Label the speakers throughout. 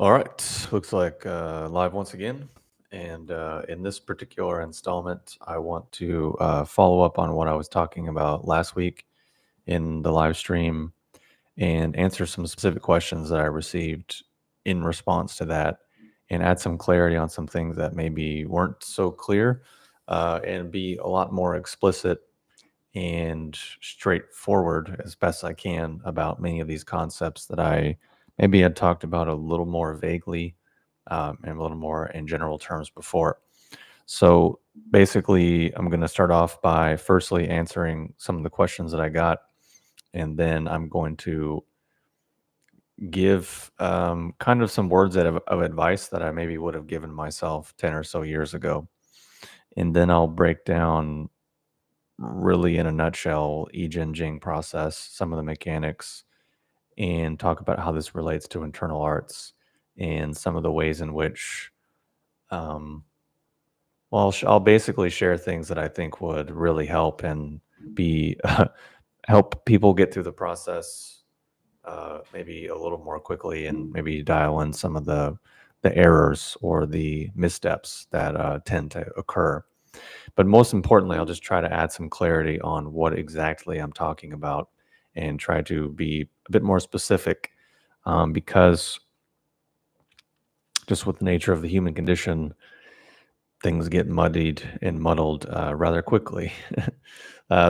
Speaker 1: All right, looks like live once again. And in this particular installment, I want to follow up on what I was talking about last week in the live stream and answer some specific questions that I received in response to that and add some clarity on some things that maybe weren't so clear and be a lot more explicit and straightforward as best I can about many of these concepts that I maybe had talked about a little more vaguely and a little more in general terms before. So basically, I'm going to start off by firstly answering some of the questions that I got, and then I'm going to give kind of some words of advice that I maybe would have given myself 10 or so years ago. And then I'll break down really in a nutshell, Jing process, some of the mechanics, and talk about how this relates to internal arts and some of the ways in which, um, well, I'll basically share things that I think would really help and be help people get through the process maybe a little more quickly and maybe dial in some of the errors or the missteps that tend to occur. But most importantly, I'll just try to add some clarity on what exactly I'm talking about and try to be a bit more specific because just with the nature of the human condition, things get muddied and muddled rather quickly.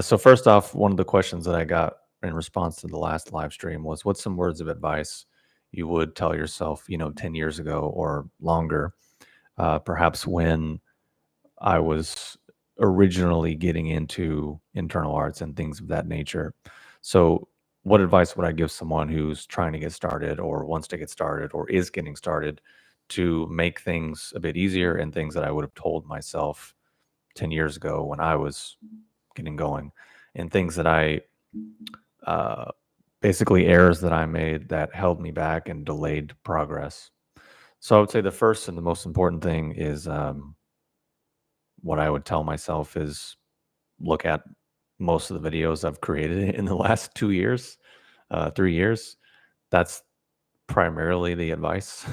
Speaker 1: So, first off, one of the questions that I got in response to the last live stream was what's some words of advice you would tell yourself, 10 years ago or longer, perhaps when I was originally getting into internal arts and things of that nature. So, what advice would I give someone who's trying to get started or wants to get started or is getting started to make things a bit easier and things that I would have told myself 10 years ago when I was getting going and things that uh, basically errors that I made that held me back and delayed progress? So, I would say the first and the most important thing is what I would tell myself is look at most of the videos I've created in the last 2 years, 3 years. That's primarily the advice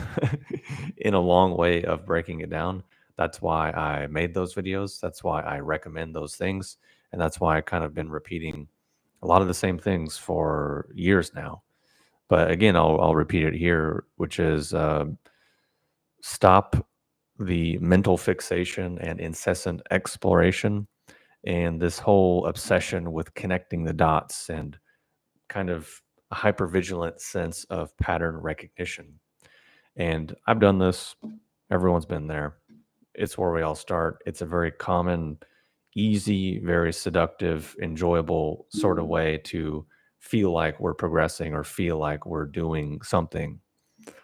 Speaker 1: in a long way of breaking it down. That's why I made those videos. That's why I recommend those things. And that's why I kind of been repeating a lot of the same things for years now. But again, I'll repeat it here, which is stop the mental fixation and incessant exploration and this whole obsession with connecting the dots and kind of a hypervigilant sense of pattern recognition. And I've done this, everyone's been there. It's where we all start. It's a very common, easy, very seductive, enjoyable sort of way to feel like we're progressing or feel like we're doing something.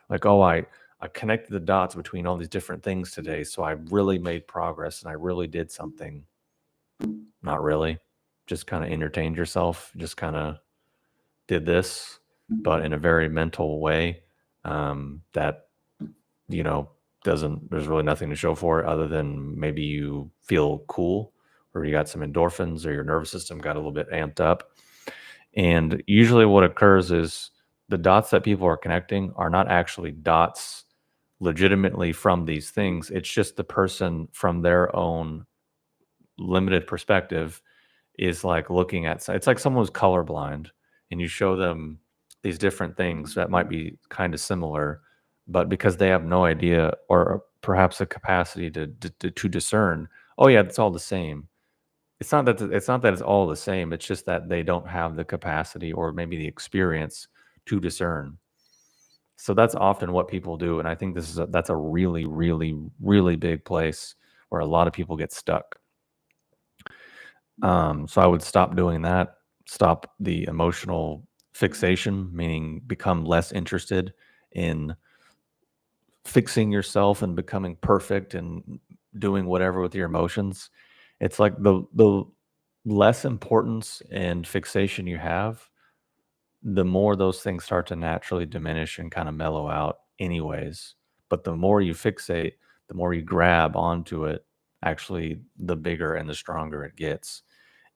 Speaker 1: Like, oh, I connected the dots between all these different things today. So I really made progress and I really did something. Not really. Just kind of entertained yourself, just kind of did this, but in a very mental way that, you know, there's really nothing to show for it other than maybe you feel cool or you got some endorphins or your nervous system got a little bit amped up. And usually what occurs is the dots that people are connecting are not actually dots legitimately from these things. It's just the person from their own limited perspective is like looking at it's like someone who's colorblind and you show them these different things that might be kind of similar, but because they have no idea or perhaps a capacity to discern, oh yeah, it's all the same. It's not that it's all the same. It's just that they don't have the capacity or maybe the experience to discern. So that's often what people do, and I think that's a really, really, really big place where a lot of people get stuck. So I would stop doing that, stop the emotional fixation, meaning become less interested in fixing yourself and becoming perfect and doing whatever with your emotions. It's like the less importance and fixation you have, the more those things start to naturally diminish and kind of mellow out anyways. But the more you fixate, the more you grab onto it, actually the bigger and the stronger it gets.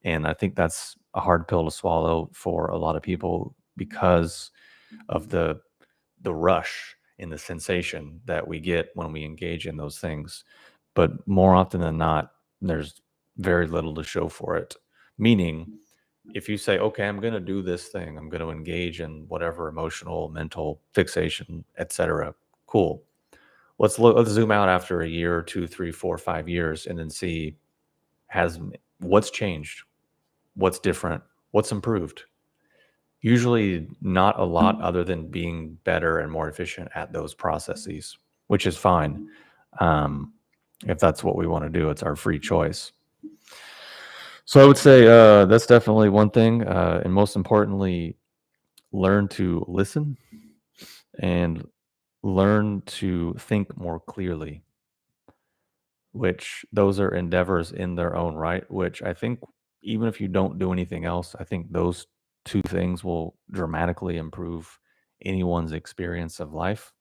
Speaker 1: And I think that's a hard pill to swallow for a lot of people because of the rush in the sensation that we get when we engage in those things. But more often than not, there's very little to show for it. Meaning, if you say, okay, I'm going to do this thing, I'm going to engage in whatever emotional, mental fixation, etc. Cool. Let's zoom out after a year, 2, 3, 4, 5 years, and then see has what's changed, what's different, what's improved. Usually not a lot other than being better and more efficient at those processes, which is fine. If that's what we want to do, it's our free choice. So I would say that's definitely one thing. And most importantly, learn to listen and learn to think more clearly, which those are endeavors in their own right, which I think even if you don't do anything else, I think those two things will dramatically improve anyone's experience of life.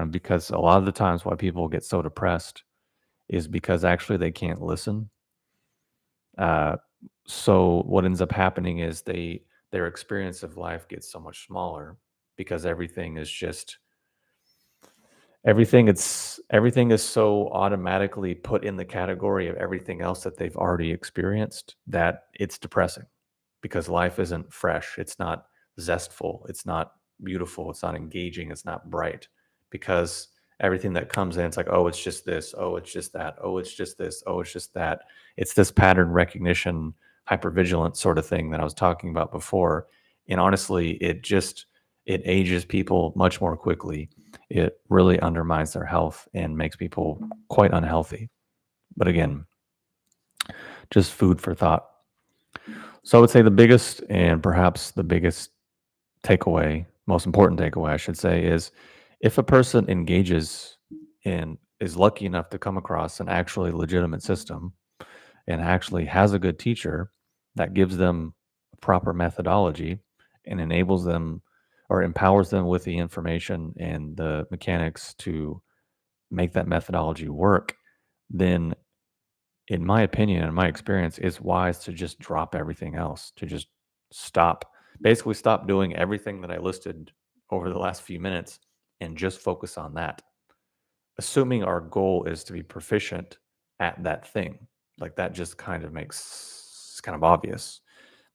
Speaker 1: Because a lot of the times why people get so depressed is because actually they can't listen. So what ends up happening is their experience of life gets so much smaller because everything is so automatically put in the category of everything else that they've already experienced that it's depressing because life isn't fresh, it's not zestful, it's not beautiful, it's not engaging, it's not bright because everything that comes in, it's like, oh, it's just this, oh, it's just that, oh, it's just this, oh, it's just that. It's this pattern recognition, hypervigilance sort of thing that I was talking about before. And honestly, it ages people much more quickly. It really undermines their health and makes people quite unhealthy. But again, just food for thought. So I would say the biggest and perhaps the biggest takeaway, most important takeaway, I should say, is if a person engages and is lucky enough to come across an actually legitimate system and actually has a good teacher that gives them a proper methodology and enables them or empowers them with the information and the mechanics to make that methodology work, then in my opinion and my experience, it's wise to just drop everything else, to just basically stop doing everything that I listed over the last few minutes and just focus on that. Assuming our goal is to be proficient at that thing, like that just kind of makes kind of obvious.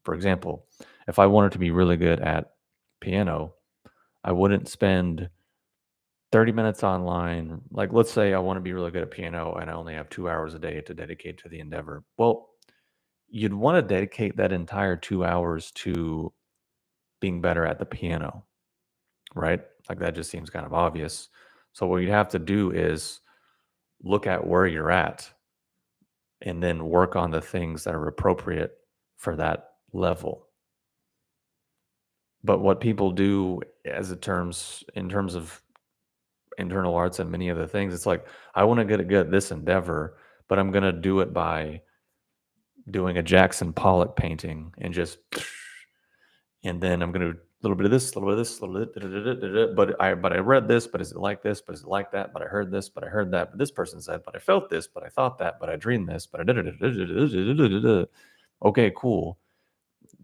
Speaker 1: For example, if I wanted to be really good at piano, I wouldn't spend 30 minutes online. Like, let's say I want to be really good at piano and I only have 2 hours a day to dedicate to the endeavor. Well, you'd want to dedicate that entire 2 hours to being better at the piano, right? Like, that just seems kind of obvious. So, what you'd have to do is look at where you're at and then work on the things that are appropriate for that level. But what people do in terms of internal arts and many other things, it's like, I want to get good at this endeavor, but I'm going to do it by doing a Jackson Pollock painting and and then I'm going to a little bit of this, a little bit of this, a little bit, but I read this, but is it like this, but is it like that, but I heard this, but I heard that, but this person said, but I felt this, but I thought that, but I dreamed this, but I did it. Okay, cool.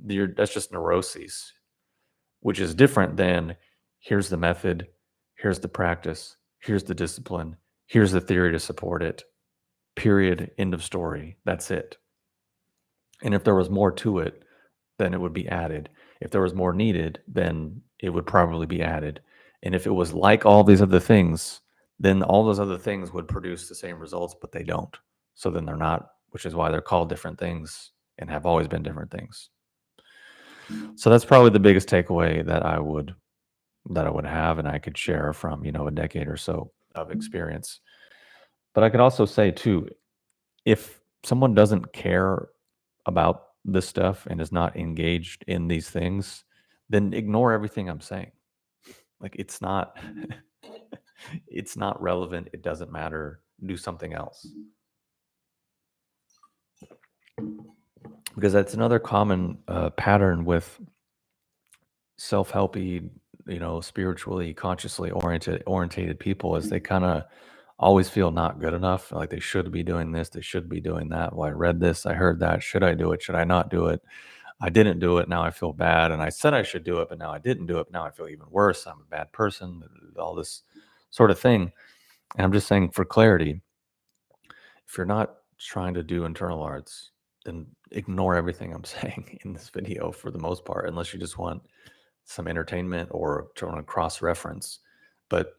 Speaker 1: That's just neuroses, which is different than here's the method, here's the practice, here's the discipline, here's the theory to support it. Period. End of story. That's it. And if there was more to it, then it would be added. If there was more needed, then it would probably be added. And if it was like all these other things, then all those other things would produce the same results, but they don't. So then they're not, which is why they're called different things and have always been different things. So that's probably the biggest takeaway that I would have and I could share from, a decade or so of experience. But I could also say too, if someone doesn't care about this stuff and is not engaged in these things, then ignore everything I'm saying. Like, it's not it's not relevant, it doesn't matter. Do something else. Because that's another common pattern with self-helpy, spiritually, consciously orientated people is they kind of always feel not good enough. Like they should be doing this, they should be doing that. Well, I read this, I heard that. Should I do it? Should I not do it? I didn't do it. Now I feel bad. And I said I should do it, but now I didn't do it. Now I feel even worse. I'm a bad person, all this sort of thing. And I'm just saying for clarity, if you're not trying to do internal arts, then ignore everything I'm saying in this video for the most part, unless you just want some entertainment or trying to cross reference. But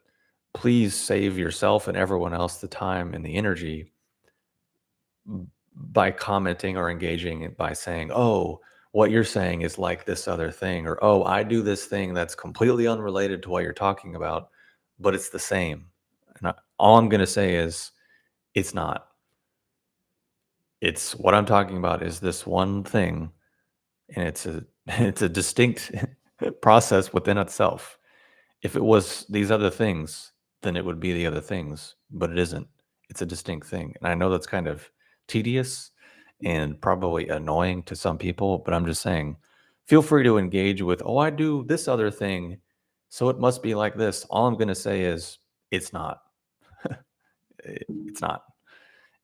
Speaker 1: please save yourself and everyone else the time and the energy by commenting or engaging by saying, oh, what you're saying is like this other thing, or oh, I do this thing that's completely unrelated to what you're talking about, but it's the same. And all I'm going to say is it's not. It's what I'm talking about is this one thing, and it's a it's a distinct process within itself. If it was these other things, then it would be the other things, but it isn't. It's a distinct thing. And I know that's kind of tedious and probably annoying to some people, but I'm just saying, feel free to engage with, oh, I do this other thing, so it must be like this. All I'm going to say is it's not. It's not.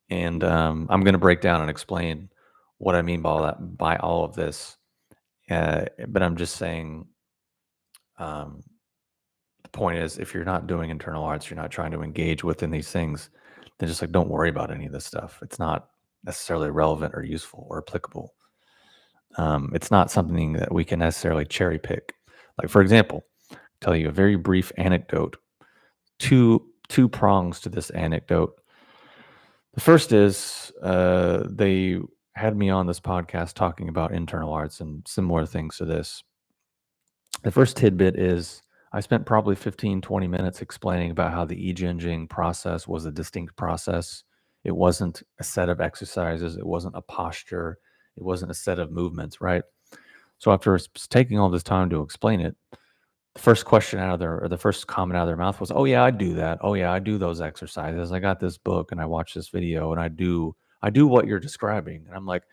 Speaker 1: And I'm going to break down and explain what I mean by all that, by all of this. But I'm just saying, um, the point is, if you're not doing internal arts, you're not trying to engage within these things, then just like don't worry about any of this stuff. It's not necessarily relevant or useful or applicable. It's not something that we can necessarily cherry pick. Like for example, tell you a very brief anecdote. Two prongs to this anecdote. The first is they had me on this podcast talking about internal arts and similar things to this. The first tidbit is I spent probably 15, 20 minutes explaining about how the Jing process was a distinct process. It wasn't a set of exercises. It wasn't a posture. It wasn't a set of movements, right? So after taking all this time to explain it, the first question out of their, or the first comment out of their mouth was, "Oh yeah, I do that. Oh yeah, I do those exercises. I got this book and I watch this video and I do what you're describing." And I'm like,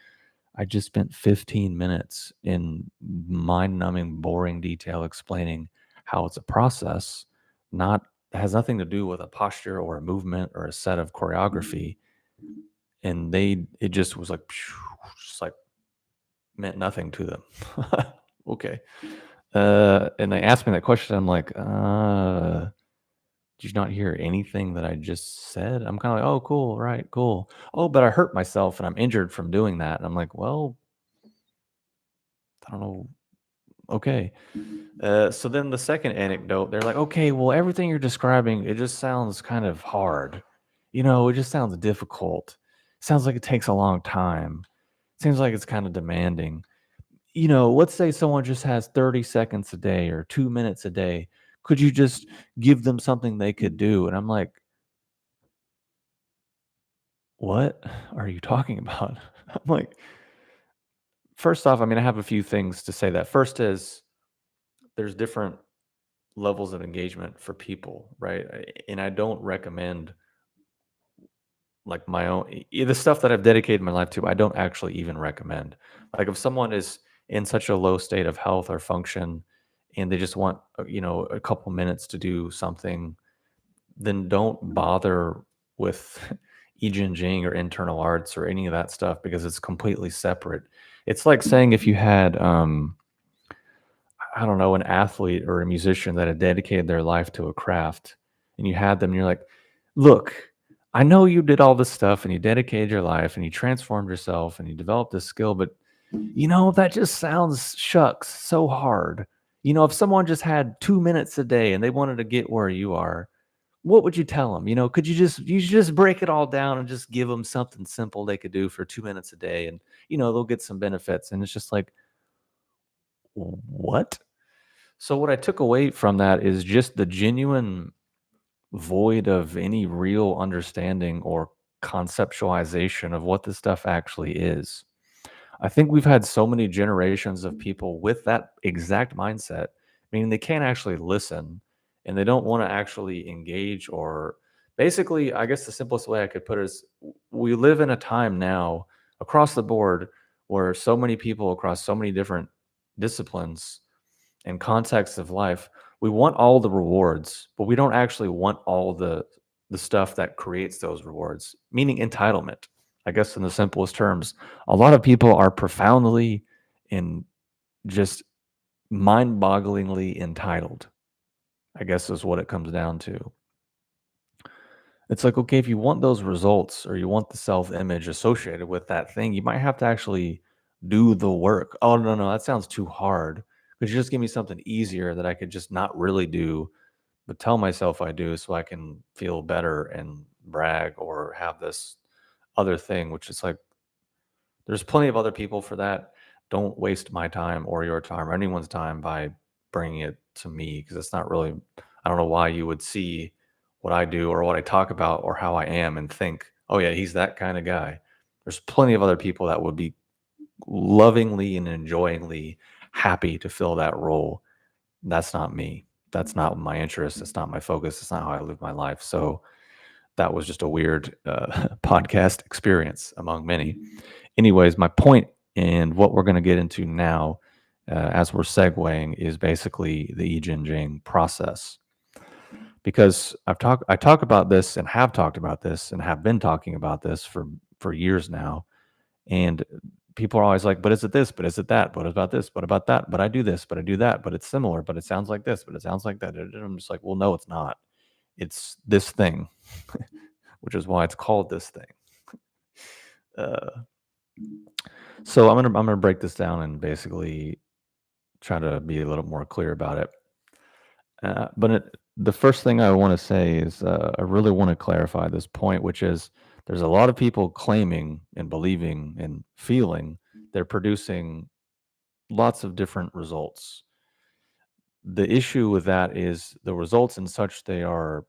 Speaker 1: I just spent 15 minutes in mind-numbing, boring detail explaining how it's a process, not has nothing to do with a posture or a movement or a set of choreography. And it just was like, just like meant nothing to them. Okay. And they asked me that question. I'm like, did you not hear anything that I just said? I'm kind of like, oh, cool, right, cool. Oh, but I hurt myself and I'm injured from doing that. And I'm like, well, I don't know. Okay. So then the second anecdote, they're like, okay, well, everything you're describing, it just sounds kind of hard. It just sounds difficult. Sounds like it takes a long time. Seems like it's kind of demanding. Let's say someone just has 30 seconds a day or 2 minutes a day. Could you just give them something they could do? And I'm like, what are you talking about? I'm like, first off, I mean, I have a few things to say that. First is there's different levels of engagement for people, right? And I don't recommend like my own the stuff that I've dedicated my life to. I don't actually even recommend. Like if someone is in such a low state of health or function and they just want a couple minutes to do something, then don't bother with Jing or internal arts or any of that stuff because it's completely separate. It's like saying if you had I don't know, an athlete or a musician that had dedicated their life to a craft and you had them and you're like, look, I know you did all this stuff and you dedicated your life and you transformed yourself and you developed this skill, but that just sounds shucks so hard. If someone just had 2 minutes a day and they wanted to get where you are, what would you tell them? Could you just break it all down and just give them something simple they could do for 2 minutes a day and, they'll get some benefits. And it's just like, what? So what I took away from that is just the genuine void of any real understanding or conceptualization of what this stuff actually is. I think we've had so many generations of people with that exact mindset, meaning they can't actually listen and they don't want to actually engage or basically, I guess the simplest way I could put it is we live in a time now across the board where so many people across so many different disciplines and contexts of life, we want all the rewards, but we don't actually want all the stuff that creates those rewards, meaning entitlement. I guess in the simplest terms, a lot of people are profoundly and just mind-bogglingly entitled, I guess is what it comes down to. It's like, okay, if you want those results or you want the self-image associated with that thing, you might have to actually do the work. Oh, no, no, that sounds too hard. Could you just give me something easier that I could just not really do, but tell myself I do so I can feel better and brag or have this other thing, which is like, there's plenty of other people for that. Don't waste my time or your time or anyone's time by bringing it to me because it's not really, I don't know why you would see what I do or what I talk about or how I am and think, oh, yeah, he's that kind of guy. There's plenty of other people that would be lovingly and enjoyingly happy to fill that role. That's not me. That's not my interest. It's not my focus. It's not how I live my life. So that was just a weird podcast experience among many. Anyways, my point and what we're going to get into now, as we're segueing, is basically the Jing process. Because I talk about this and have talked about this and have been talking about this for years now, and people are always like, "But is it this? But is it that? What about this? What about that? But I do this, but I do that, but it's similar, but it sounds like this, but it sounds like that." And I'm just like, "Well, no, it's not. It's this thing," which is why it's called this thing. Uh, so I'm gonna break this down and basically try to be a little more clear about it. The first thing I want to say is I really want to clarify this point, which is there's a lot of people claiming and believing and feeling they're producing lots of different results. The issue with that is the results and such they are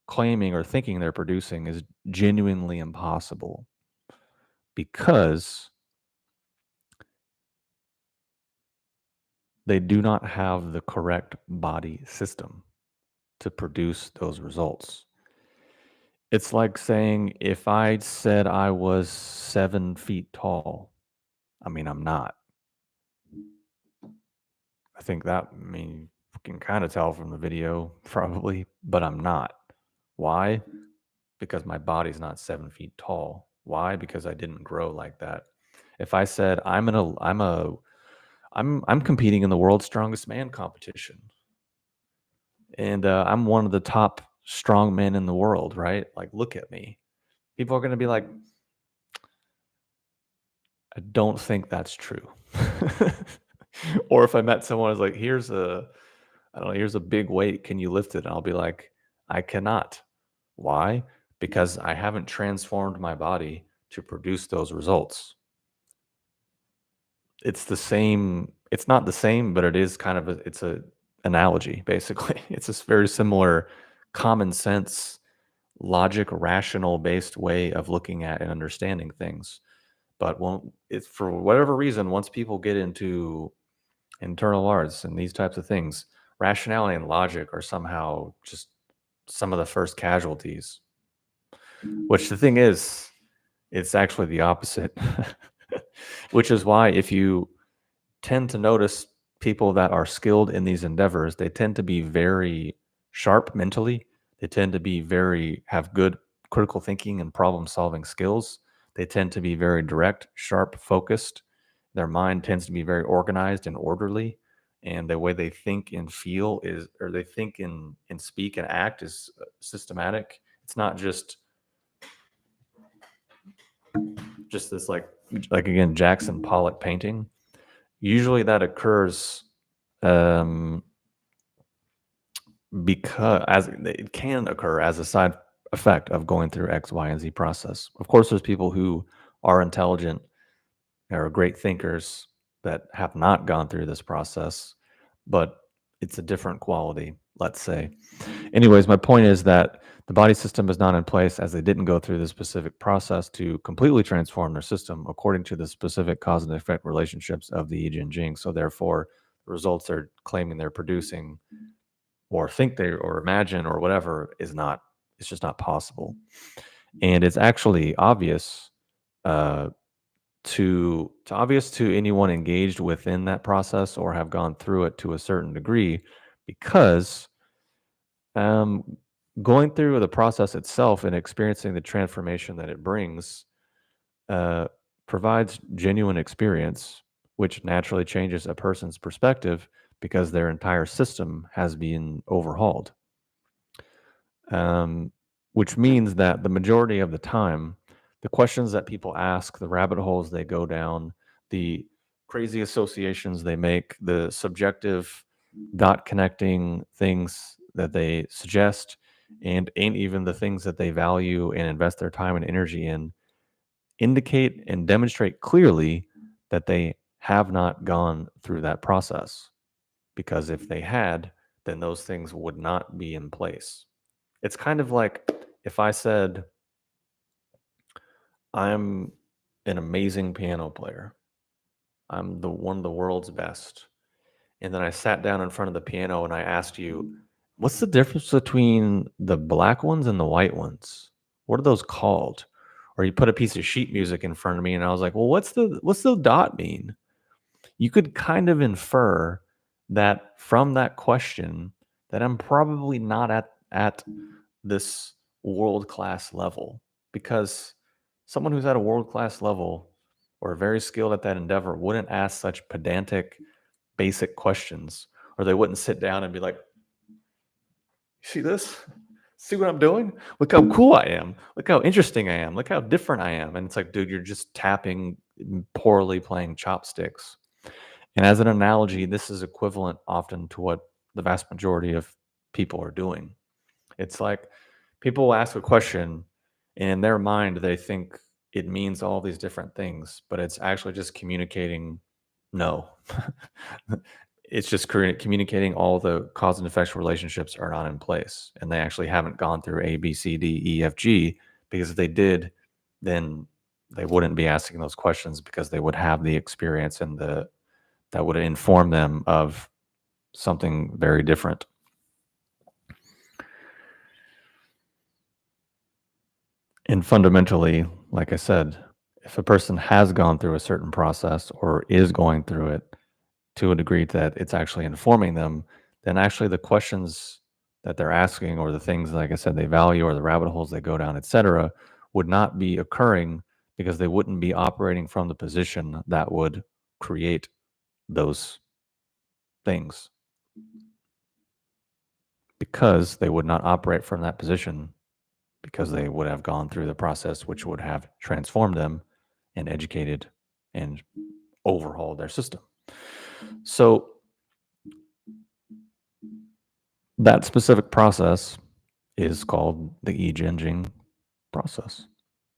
Speaker 1: claiming or thinking they're producing is genuinely impossible because they do not have the correct body system to produce those results. It's like saying if I said I was 7 feet tall, I mean, I'm not. I think that, I mean, you can kind of tell from the video, probably, but I'm not. Why? Because my body's not 7 feet tall. Why? Because I didn't grow like that. If I said I'm competing in the world's strongest man competition, and I'm one of the top strong men in the world, right? Like, look at me. People are going to be like, I don't think that's true. Or if I met someone who's like, I don't know, here's a big weight. Can you lift it? And I'll be like, I cannot. Why? Because I haven't transformed my body to produce those results. It's the same. It's not the same, but it is kind of it's a analogy, basically. It's this very similar common sense, logic, rational based way of looking at and understanding things. But when it's for whatever reason, once people get into internal arts and these types of things, rationality and logic are somehow just some of the first casualties. Which the thing is, it's actually the opposite. Which is why if you tend to notice people that are skilled in these endeavors, they tend to be very sharp mentally. They tend to be have good critical thinking and problem solving skills. They tend to be very direct, sharp, focused. Their mind tends to be very organized and orderly. And the way they think and feel is, or they think and speak and act is systematic. It's not just this like again, Jackson Pollock painting. Usually that occurs um, because as it can occur as a side effect of going through X, Y, and Z process. Of course, there's people who are intelligent or great thinkers that have not gone through this process, but it's a different quality, let's say. Anyways, my point is that the body system is not in place as they didn't go through the specific process to completely transform their system according to the specific cause and effect relationships of the I Ching Jing. So therefore, the results they're claiming they're producing or think they or imagine or whatever is not, it's just not possible. And it's actually obvious uh, to obvious to anyone engaged within that process or have gone through it to a certain degree because um, going through the process itself and experiencing the transformation that it brings uh, provides genuine experience, which naturally changes a person's perspective because their entire system has been overhauled. Um, which means that the majority of the time, the questions that people ask, the rabbit holes they go down, the crazy associations they make, the subjective dot connecting things that they suggest, and even the things that they value and invest their time and energy in, indicate and demonstrate clearly that they have not gone through that process. Because if they had, then those things would not be in place. It's kind of like if I said, I'm an amazing piano player, I'm the one of the world's best. And then I sat down in front of the piano and I asked you, what's the difference between the black ones and the white ones? What are those called? Or you put a piece of sheet music in front of me and I was like, well, what's the dot mean? You could kind of infer that from that question that I'm probably not at this world class level, because someone who's at a world class level or very skilled at that endeavor wouldn't ask such pedantic basic questions, or they wouldn't sit down and be like, see this, see what I'm doing, look how cool I am, look how interesting I am, look how different I am. And it's like, dude, you're just tapping poorly playing chopsticks. And as an analogy, this is equivalent often to what the vast majority of people are doing. It's like people will ask a question, and in their mind, they think it means all these different things, but it's actually just communicating no. It's just communicating all the cause and effects relationships are not in place, and they actually haven't gone through A, B, C, D, E, F, G, because if they did, then they wouldn't be asking those questions, because they would have the experience and that would inform them of something very different. And fundamentally, like I said, if a person has gone through a certain process or is going through it to a degree that it's actually informing them, then actually the questions that they're asking, or the things, like I said, they value, or the rabbit holes they go down, etc., would not be occurring, because they wouldn't be operating from the position that would create those things. Because they would not operate from that position, because they would have gone through the process which would have transformed them and educated and overhauled their system. So that specific process is called the Jing process.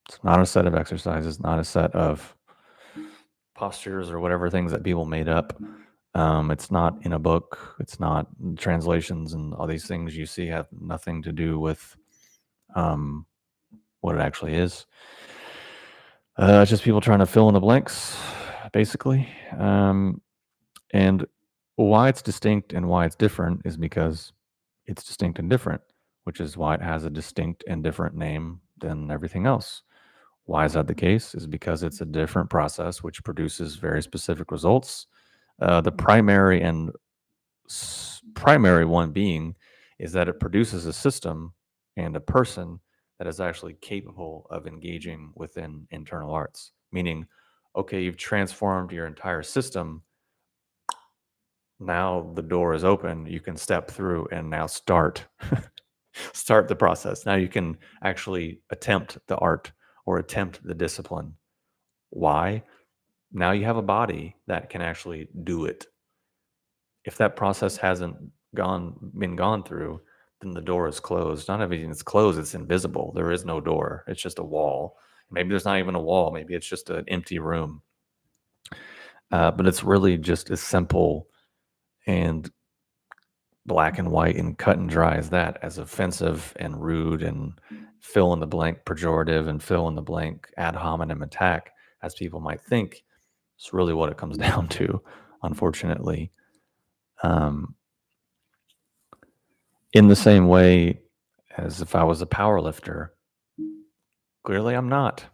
Speaker 1: It's not a set of exercises, not a set of postures or whatever things that people made up. It's not in a book. It's not translations, and all these things you see have nothing to do with what it actually is. It's just people trying to fill in the blanks, basically. And why it's distinct and why it's different is because it's distinct and different, which is why it has a distinct and different name than everything else. Why is that the case? Is because it's a different process which produces very specific results. The primary one being is that it produces a system and a person that is actually capable of engaging within internal arts. Meaning, okay, you've transformed your entire system. Now the door is open. You can step through and now start the process. Now you can actually attempt the art or attempt the discipline. Why? Now you have a body that can actually do it. If that process hasn't been gone through, then the door is closed. Not everything is closed, it's invisible. There is no door. It's just a wall. Maybe there's not even a wall. Maybe it's just an empty room. But it's really just as simple and black and white and cut and dry as that, as offensive and rude and fill in the blank pejorative and fill in the blank ad hominem attack as people might think. It's really what it comes down to, unfortunately. In the same way as if I was a power lifter, clearly I'm not.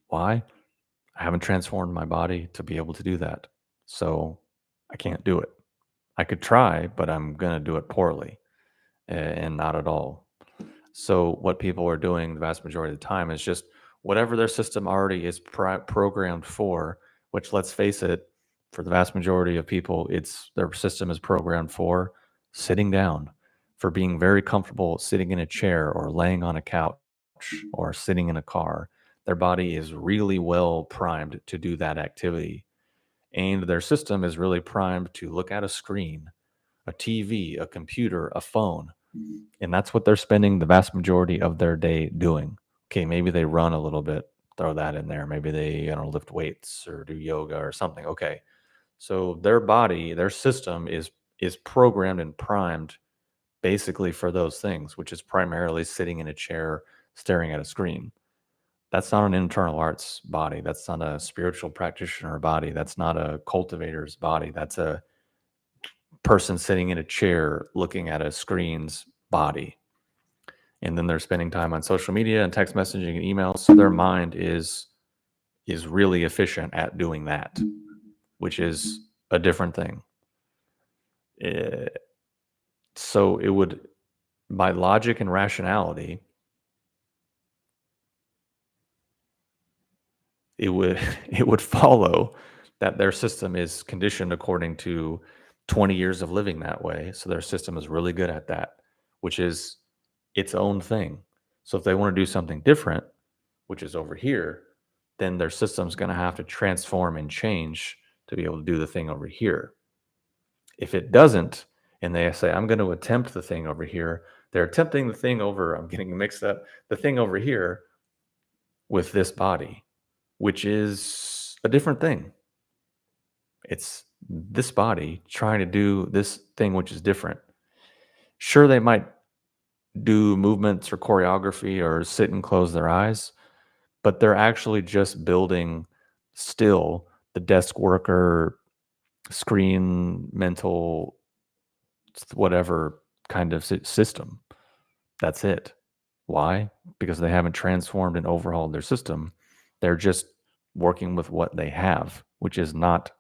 Speaker 1: Why? I haven't transformed my body to be able to do that. So I can't do it. I could try, but I'm going to do it poorly and not at all. So what people are doing the vast majority of the time is just whatever their system already is programmed for, which, let's face it, For the vast majority of people, it's their system is programmed for sitting down, for being very comfortable sitting in a chair or laying on a couch or sitting in a car. Their body is really well primed to do that activity. And their system is really primed to look at a screen, a TV, a computer, a phone. And that's what they're spending the vast majority of their day doing. Okay, maybe they run a little bit, throw that in there. Maybe they, lift weights or do yoga or something. Okay. So their body, their system is programmed and primed basically for those things, which is primarily sitting in a chair staring at a screen. That's not an internal arts body. That's not a spiritual practitioner body. That's not a cultivator's body. That's a person sitting in a chair looking at a screen's body. And then they're spending time on social media and text messaging and emails. So their mind is really efficient at doing that, which is a different thing. So it would, by logic and rationality, it would it would follow that their system is conditioned according to 20 years of living that way. So their system is really good at that, which is its own thing. So if they want to do something different, which is over here, then their system's going to have to transform and change to be able to do the thing over here. If it doesn't, and they say, I'm going to attempt the thing over here, they're attempting the thing over, I'm getting mixed up, the thing over here with this body, which is a different thing. It's this body trying to do this thing, which is different. Sure, they might do movements or choreography or sit and close their eyes, but they're actually just building still the desk worker, screen, mental, whatever kind of system. That's it. Why? Because they haven't transformed and overhauled their system. They're just working with what they have, which is not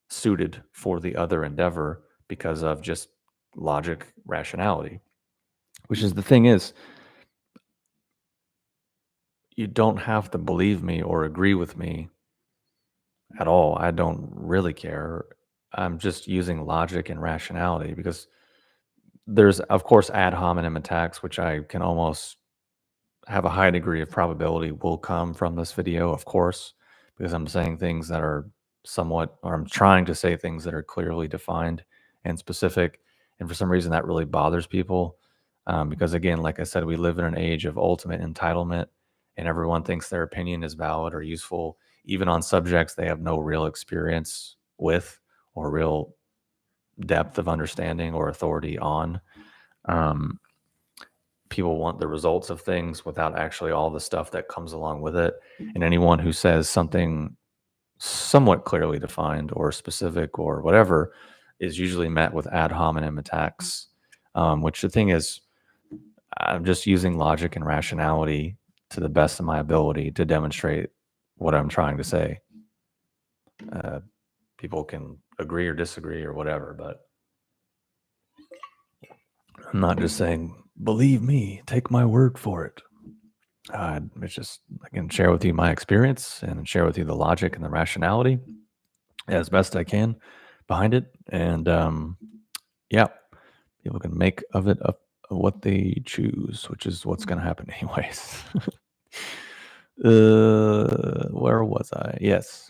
Speaker 1: suited for the other endeavor because of just logic, rationality. Which is the thing is, you don't have to believe me or agree with me at all. I don't really care. I'm just using logic and rationality because there's, of course, ad hominem attacks, which I can almost have a high degree of probability will come from this video, of course, because I'm saying things that are somewhat, or I'm trying to say things that are clearly defined and specific. And for some reason, that really bothers people. Because again, like I said, we live in an age of ultimate entitlement, and everyone thinks their opinion is valid or useful, even on subjects they have no real experience with or real depth of understanding or authority on. Um, People want the results of things without actually all the stuff that comes along with it. And anyone who says something somewhat clearly defined or specific or whatever is usually met with ad hominem attacks. Which the thing is, I'm just using logic and rationality to the best of my ability to demonstrate what I'm trying to say. People can agree or disagree or whatever, but I'm not just saying, believe me, take my word for it. It's just, I can share with you my experience and share with you the logic and the rationality as best I can behind it. And yeah, people can make of it what they choose, which is what's going to happen anyways. Where was I? Yes.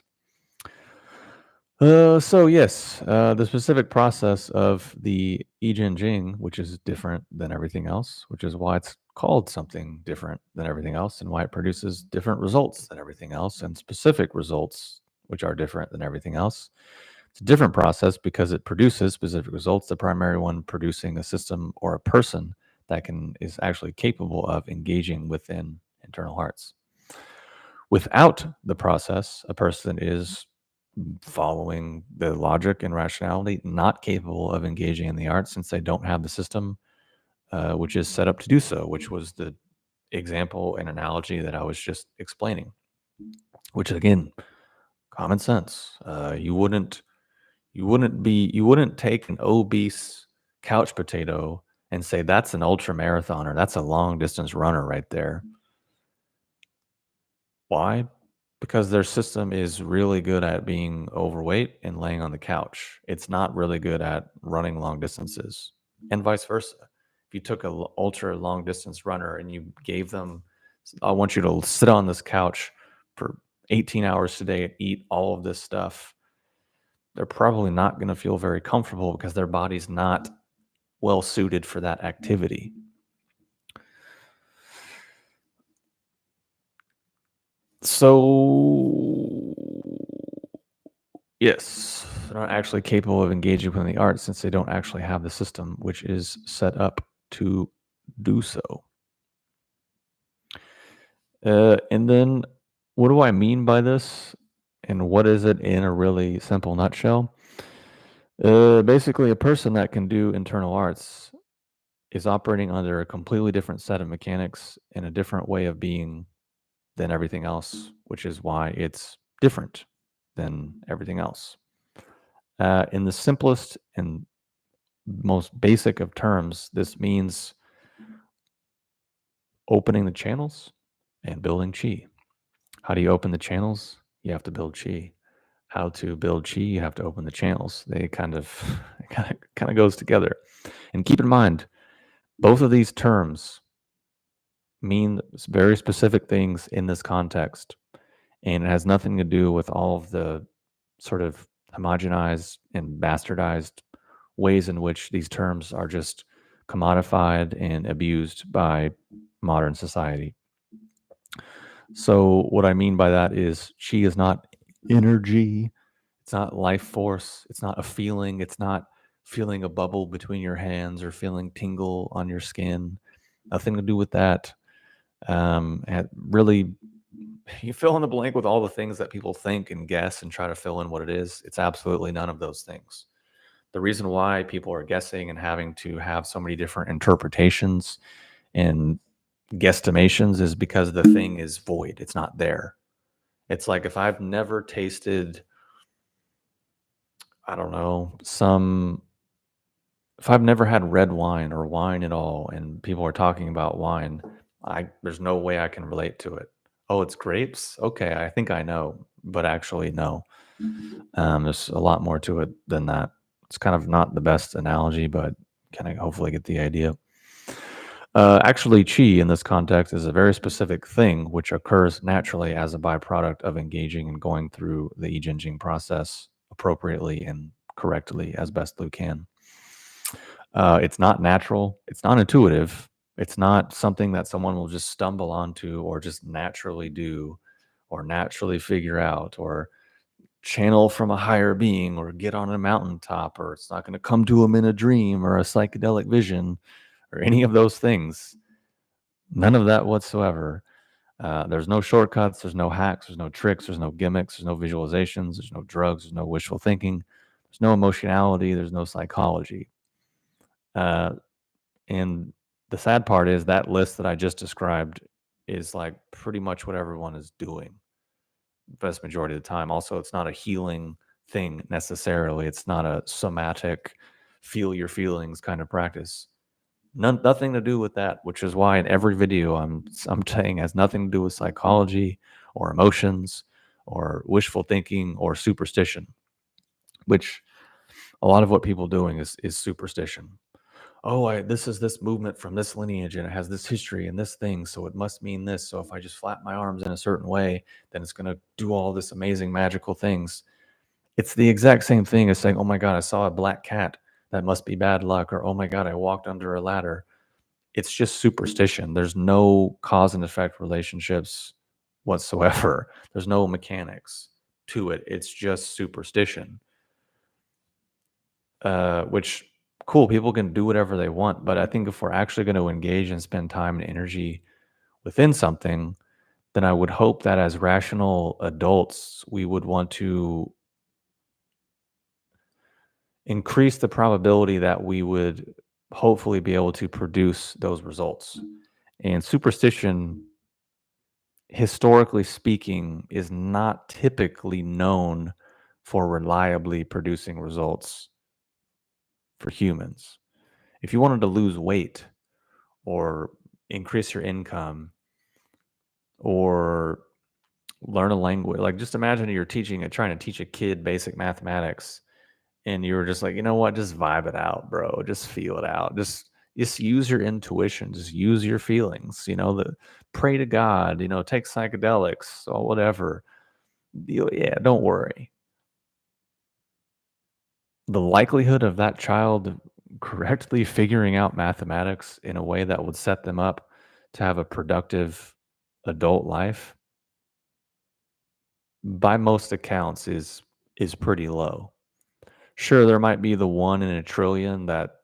Speaker 1: So yes, the specific process of the Jing, which is different than everything else, which is why it's called something different than everything else, and why it produces different results than everything else, and specific results which are different than everything else. It's a different process because it produces specific results. The primary one producing a system or a person that is actually capable of engaging within internal arts. Without the process, a person is following the logic and rationality, not capable of engaging in the arts since they don't have the system which is set up to do so, which was the example and analogy that I was just explaining. Which again, common sense. You wouldn't take an obese couch potato and say that's an ultra marathoner. That's a long distance runner right there. Why? Because their system is really good at being overweight and laying on the couch. It's not really good at running long distances, and vice versa. If you took a ultra long distance runner and you gave them, I want you to sit on this couch for 18 hours today and eat all of this stuff, they're probably not going to feel very comfortable because their body's not well suited for that activity. So, yes, they're not actually capable of engaging within the arts since they don't actually have the system which is set up to do so. And then, what do I mean by this? And what is it in a really simple nutshell? Basically, a person that can do internal arts is operating under a completely different set of mechanics and a different way of being than everything else, which is why it's different than everything else. In the simplest and most basic of terms, this means opening the channels and building Qi. How do you open the channels? You have to build Qi. How to build Qi? You have to open the channels. They kind of goes together. And keep in mind, both of these terms mean very specific things in this context, and it has nothing to do with all of the sort of homogenized and bastardized ways in which these terms are just commodified and abused by modern society. So, what I mean by that is Qi is not energy, it's not life force, it's not a feeling, it's not feeling a bubble between your hands or feeling tingle on your skin. Nothing to do with that. Really, you fill in the blank with all the things that people think and guess and try to fill in what it is. It's absolutely none of those things. The reason why people are guessing and having to have so many different interpretations and guesstimations is because the thing is void. It's not there. It's like if I've never tasted, I don't know, if I've never had red wine or wine at all, and people are talking about wine, there's no way I can relate to it. Oh, it's grapes? Okay, I think I know, but actually, no. There's a lot more to it than that. It's kind of not the best analogy, but can I hopefully get the idea? Actually, qi in this context is a very specific thing which occurs naturally as a byproduct of engaging and going through the Jing process appropriately and correctly as best we can. It's not natural. It's not intuitive. It's not something that someone will just stumble onto or just naturally do or naturally figure out or channel from a higher being or get on a mountaintop, or it's not going to come to them in a dream or a psychedelic vision or any of those things. None of that whatsoever. There's no shortcuts. There's no hacks. There's no tricks. There's no gimmicks. There's no visualizations. There's no drugs. There's no wishful thinking. There's no emotionality. There's no psychology. Uh, and the sad part is that list that I just described is like pretty much what everyone is doing best majority of the time. Also, it's not a healing thing necessarily. It's not a somatic feel your feelings kind of practice. Nothing to do with that, which is why in every video I'm saying has nothing to do with psychology or emotions or wishful thinking or superstition, which a lot of what people doing is superstition. Oh, this is this movement from this lineage and it has this history and this thing, so it must mean this. So if I just flap my arms in a certain way, then it's going to do all this amazing magical things. It's the exact same thing as saying, "Oh my God, I saw a black cat. That must be bad luck." Or, "Oh my God, I walked under a ladder." It's just superstition. There's no cause and effect relationships whatsoever. There's no mechanics to it. It's just superstition. Which cool, people can do whatever they want, but I think if we're actually going to engage and spend time and energy within something, then I would hope that as rational adults, we would want to increase the probability that we would hopefully be able to produce those results. And superstition, historically speaking, is not typically known for reliably producing results for humans. If you wanted to lose weight or increase your income or learn a language. Like, just imagine you're trying to teach a kid basic mathematics, and you were just like, you know what, just vibe it out, bro. Just feel it out. Just use your intuition. Just use your feelings. Pray to God. Take psychedelics or whatever. Yeah, don't worry. The likelihood of that child correctly figuring out mathematics in a way that would set them up to have a productive adult life, by most accounts, is pretty low. Sure, there might be the one in a trillion that,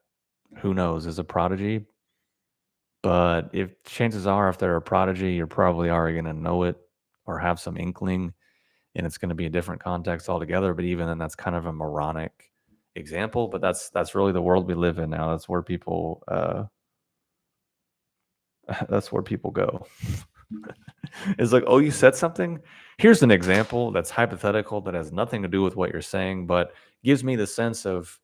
Speaker 1: who knows, is a prodigy, but if chances are, if they're a prodigy, you're probably already going to know it or have some inkling, and it's going to be a different context altogether. But even then, that's kind of a moronic example. But that's really the world we live in now. That's where people that's where people go. It's like, oh, you said something. Here's an example that's hypothetical that has nothing to do with what you're saying, but gives me the sense of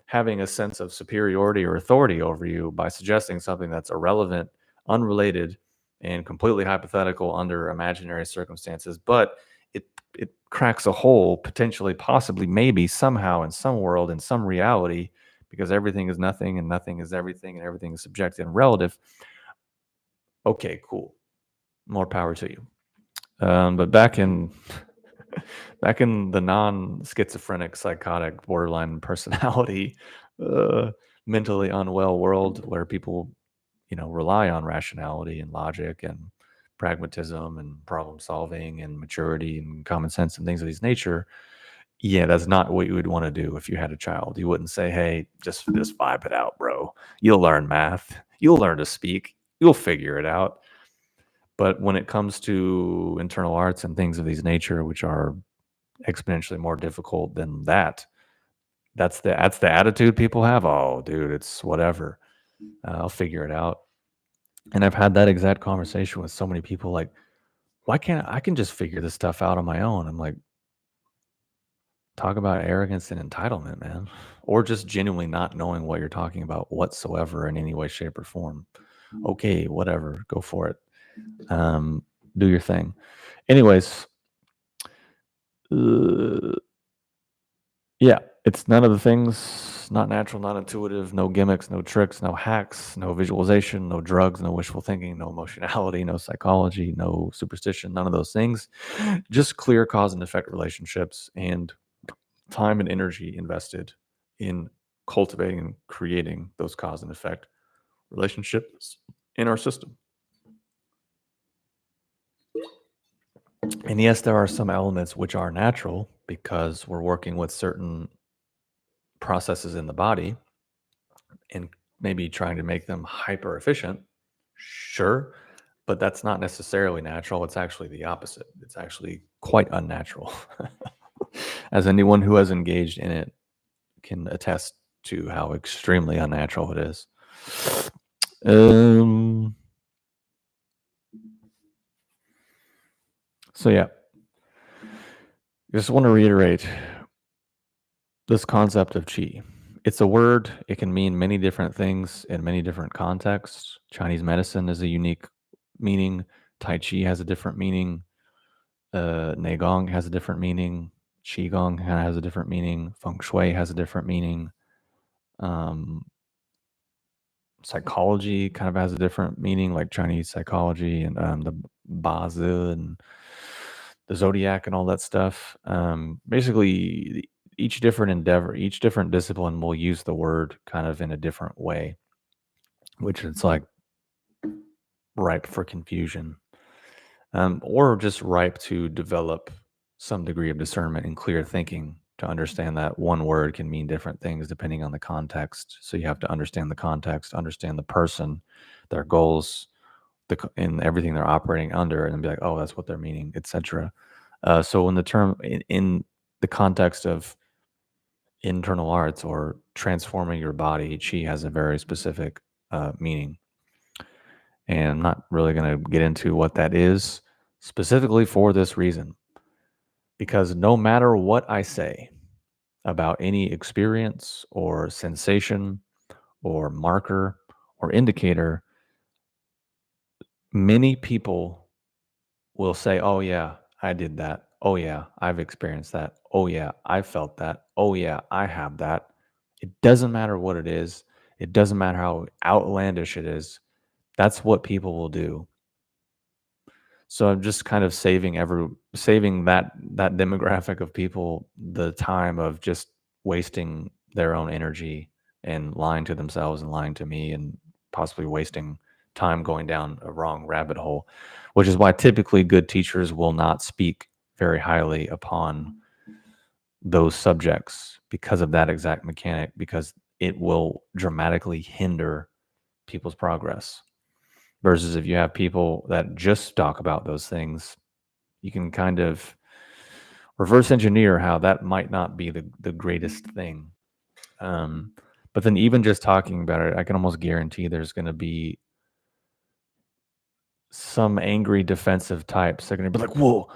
Speaker 1: having a sense of superiority or authority over you by suggesting something that's irrelevant, unrelated, and completely hypothetical under imaginary circumstances. But it cracks a hole, potentially, possibly, maybe, somehow, in some world, in some reality, because everything is nothing and nothing is everything and everything is subjective and relative. Okay, cool. More power to you. But back in the non-schizophrenic, psychotic, borderline personality, uh, mentally unwell world where people, rely on rationality and logic and pragmatism and problem solving and maturity and common sense and things of this nature. Yeah, that's not what you would want to do if you had a child. You wouldn't say, "Hey, just vibe it out, bro. You'll learn math. You'll learn to speak. You'll figure it out." But when it comes to internal arts and things of these nature, which are exponentially more difficult than that, that's the attitude people have. Oh, dude, it's whatever. I'll figure it out. And I've had that exact conversation with so many people. Like, why can't I can just figure this stuff out on my own? I'm like, talk about arrogance and entitlement, man, or just genuinely not knowing what you're talking about whatsoever in any way, shape, or form. Okay, whatever, go for it. Um, do your thing. Anyways, uh, yeah, it's none of the things, not natural, not intuitive, no gimmicks, no tricks, no hacks, no visualization, no drugs, no wishful thinking, no emotionality, no psychology, no superstition, none of those things. Just clear cause and effect relationships and time and energy invested in cultivating and creating those cause and effect relationships in our system. And yes, there are some elements which are natural because we're working with certain processes in the body and maybe trying to make them hyper efficient. Sure, but that's not necessarily natural. It's actually the opposite. It's actually quite unnatural. As anyone who has engaged in it can attest to how extremely unnatural it is. Um, so yeah, just want to reiterate this concept of qi. It's a word. It can mean many different things in many different contexts. Chinese medicine is a unique meaning. Tai Chi has a different meaning. Neigong has a different meaning. Qigong has a different meaning. Feng Shui has a different meaning. Um, Psychology kind of has a different meaning, like Chinese psychology and the Bazi and the zodiac and all that stuff. Basically, each different endeavor, each different discipline will use the word kind of in a different way, which it's like ripe for confusion, or just ripe to develop some degree of discernment and clear thinking to understand that one word can mean different things depending on the context. So you have to understand the context, understand the person, their goals, and everything they're operating under, and then be like, oh, that's what they're meaning, etc. So when the term in the context of internal arts or transforming your body, Qi has a very specific meaning. And I'm not really going to get into what that is specifically for this reason, because no matter what I say about any experience or sensation or marker or indicator, many people will say, oh, yeah, I did that. Oh, yeah, I've experienced that. Oh, yeah, I felt that. Oh, yeah, I have that. It doesn't matter what it is. It doesn't matter how outlandish it is. That's what people will do. So I'm just kind of saving that demographic of people the time of just wasting their own energy and lying to themselves and lying to me and possibly wasting time going down a wrong rabbit hole, which is why typically good teachers will not speak very highly upon those subjects because of that exact mechanic, because it will dramatically hinder people's progress. Versus if you have people that just talk about those things, you can kind of reverse engineer how that might not be the greatest thing. Um, but then even just talking about it, I can almost guarantee there's going to be some angry defensive types. They're going to be like, "Whoa,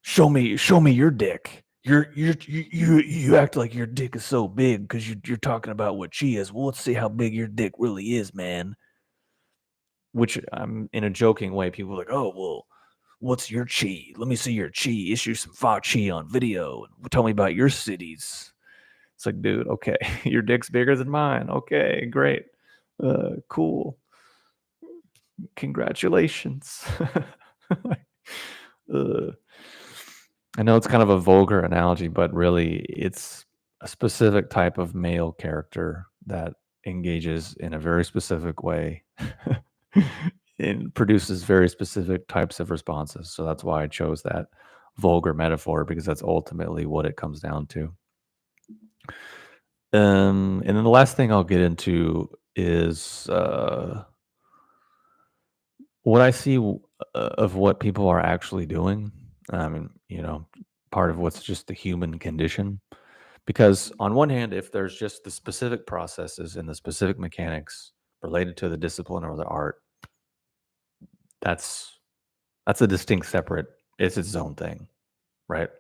Speaker 1: show me your dick. You act like your dick is so big because you're talking about what she is. Well, let's see how big your dick really is, man." Which in a joking way, people are like, "Oh, well, what's your chi? Let me see your chi. Issue some fa chi on video and tell me about your cities." It's like, dude, okay, your dick's bigger than mine. Okay, great, cool, congratulations. uh, I know it's kind of a vulgar analogy, but really, it's a specific type of male character that engages in a very specific way and produces very specific types of responses. So that's why I chose that vulgar metaphor, because that's ultimately what it comes down to. And then the last thing I'll get into is what I see of what people are actually doing. I mean, part of what's just the human condition. Because on one hand, if there's just the specific processes and the specific mechanics related to the discipline or the art, that's a distinct separate. It's its own thing, right?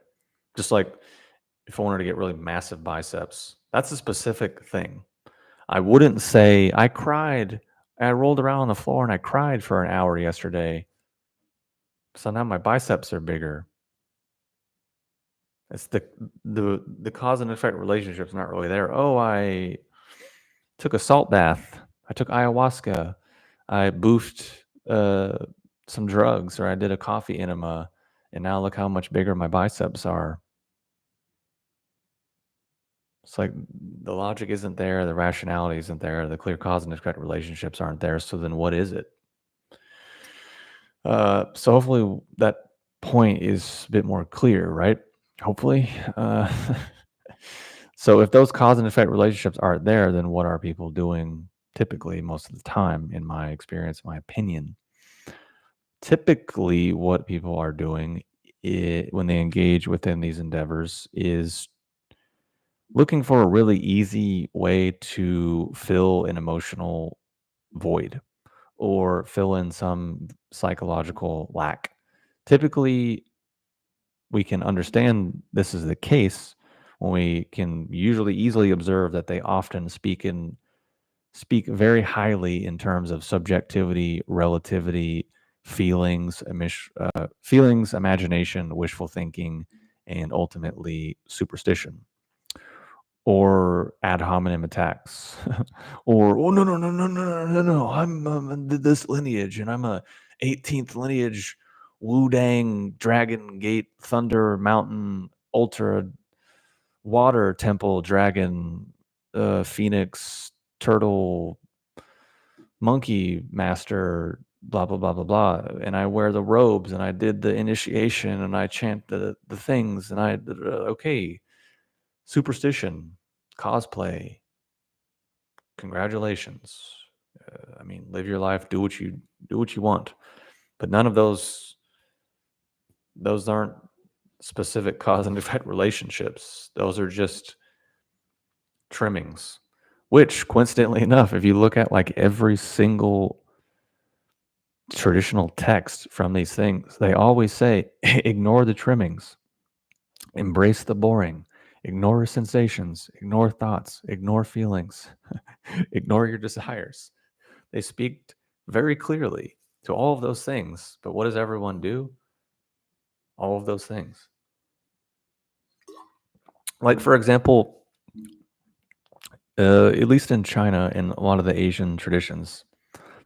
Speaker 1: Just like if I wanted to get really massive biceps, that's a specific thing. I wouldn't say I cried. I rolled around on the floor and I cried for an hour yesterday. So now my biceps are bigger. It's the cause and effect relationship's not really there. Oh, I took a salt bath. I took ayahuasca. I boofed some drugs, or I did a coffee enema, and now look how much bigger my biceps are. It's like the logic isn't there, the rationality isn't there, the clear cause and effect relationships aren't there. So then what is it? So hopefully that point is a bit more clear, right? Hopefully. So if those cause and effect relationships aren't there, then what are people doing typically most of the time, in my experience, my opinion? Typically, what people are doing when they engage within these endeavors is looking for a really easy way to fill an emotional void or fill in some psychological lack. Typically, we can understand this is the case when we can usually easily observe that they often speak very highly in terms of subjectivity, relativity, feelings, imagination, wishful thinking, and ultimately superstition, or ad hominem attacks, or oh no, I'm this lineage, and I'm a 18th lineage Wu Dang Dragon Gate Thunder Mountain Ultra Water Temple Dragon Phoenix Turtle Monkey Master, blah blah blah blah blah, and I wear the robes and I did the initiation and I chant the things and okay, superstition, cosplay, congratulations. I mean, live your life, do what you want, but none of those aren't specific cause and effect relationships. Those are just trimmings. Which, coincidentally enough, if you look at like every single traditional text from these things, they always say ignore the trimmings, embrace the boring, ignore sensations, ignore thoughts, ignore feelings, ignore your desires. They speak very clearly to all of those things, but what does everyone do? all of those things. Like, for example, at least in China and a lot of the Asian traditions,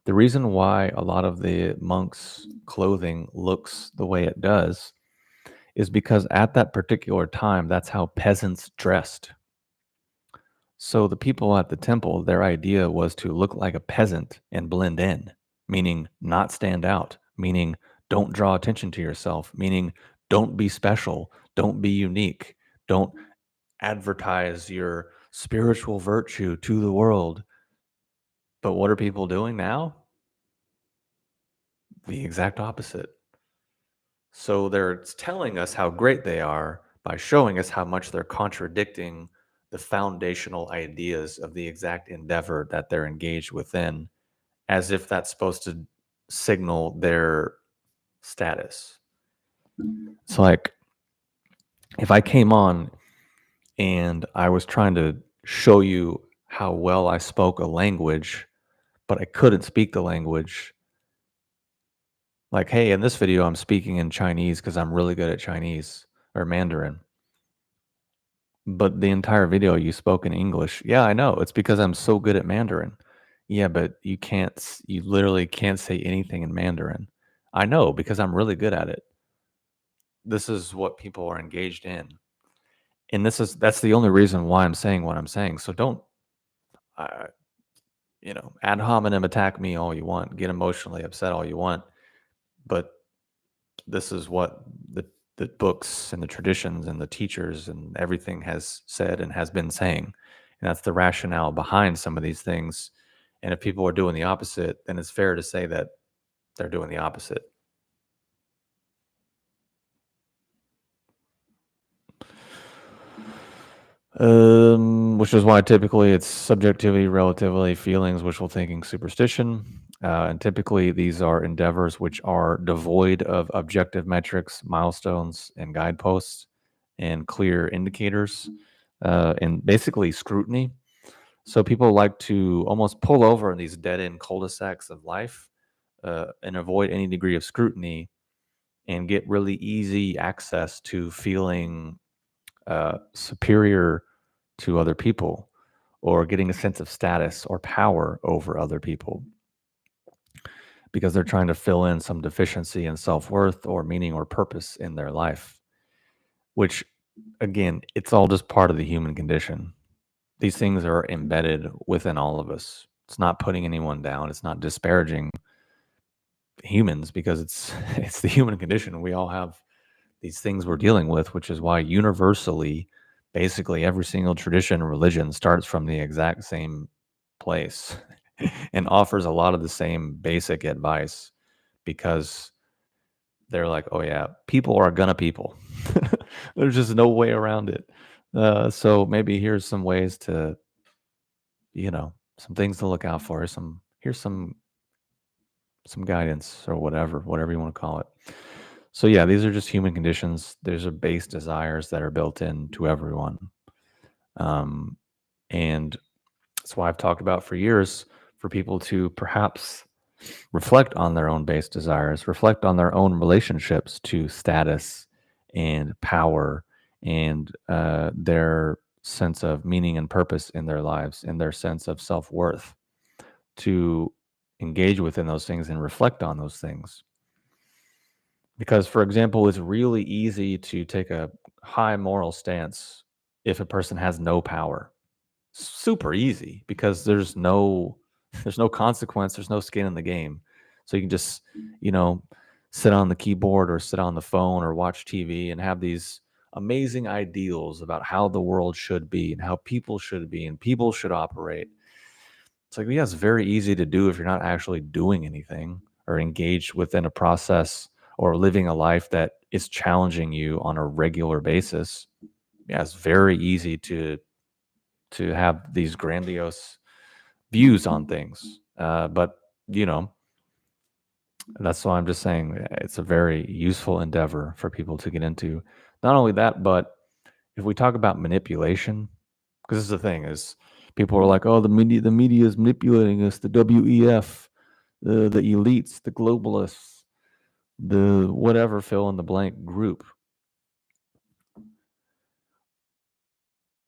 Speaker 1: the reason why a lot of the monks' clothing looks the way it does is because at that particular time, that's how peasants dressed. So the people at the temple, their idea was to look like a peasant and blend in, meaning not stand out, meaning don't draw attention to yourself, meaning don't be special, don't be unique, don't advertise your spiritual virtue to the world. But what are people doing now? The exact opposite. So they're telling us how great they are by showing us how much they're contradicting the foundational ideas of the exact endeavor that they're engaged within, as if that's supposed to signal their status. It's like if I came on and I was trying to show you how well I spoke a language, but I couldn't speak the language. Like, hey, in this video, I'm speaking in Chinese because I'm really good at Chinese or Mandarin. But the entire video you spoke in English. Yeah, I know. It's because I'm so good at Mandarin. Yeah, but you literally can't say anything in Mandarin. I know because I'm really good at it. This is what people are engaged in. And that's the only reason why I'm saying what I'm saying. So don't, uh, ad hominem attack me all you want, get emotionally upset all you want. But this is what the books and the traditions and the teachers and everything has said and has been saying. And that's the rationale behind some of these things. And if people are doing the opposite, then it's fair to say that they're doing the opposite. Which is why typically it's subjectivity, relativity, feelings, wishful thinking, superstition. And typically these are endeavors which are devoid of objective metrics, milestones, and guideposts, and clear indicators, and basically scrutiny. So people like to almost pull over in these dead end cul-de-sacs of life, and avoid any degree of scrutiny and get really easy access to feeling superior to other people, or getting a sense of status or power over other people because they're trying to fill in some deficiency in self-worth or meaning or purpose in their life, which again, it's all just part of the human condition. These things are embedded within all of us. It's not putting anyone down. It's not disparaging humans because it's it's the human condition. We all have these things we're dealing with, which is why universally, basically every single tradition and religion starts from the exact same place and offers a lot of the same basic advice because they're like, oh yeah, people are gonna people. There's just no way around it. So maybe here's some ways to, some things to look out for. Here's some guidance or whatever you want to call it. So yeah, these are just human conditions. These are base desires that are built into everyone. And that's why I've talked about for years for people to perhaps reflect on their own base desires, reflect on their own relationships to status and power and their sense of meaning and purpose in their lives and their sense of self-worth, to engage within those things and reflect on those things. Because, for example, it's really easy to take a high moral stance if a person has no power. Super easy because there's no consequence, there's no skin in the game. So you can just, you know, sit on the keyboard or sit on the phone or watch TV and have these amazing ideals about how the world should be and how people should be and people should operate. It's like, yeah, it's very easy to do if you're not actually doing anything or engaged within a process or living a life that is challenging you on a regular basis. Yeah, it's very easy to have these grandiose views on things. But you know, that's why I'm just saying it's a very useful endeavor for people to get into. Not only that, but if we talk about manipulation, because this is the thing is people are like, oh, the media is manipulating us, the WEF, the elites, the globalists. the whatever fill in the blank group,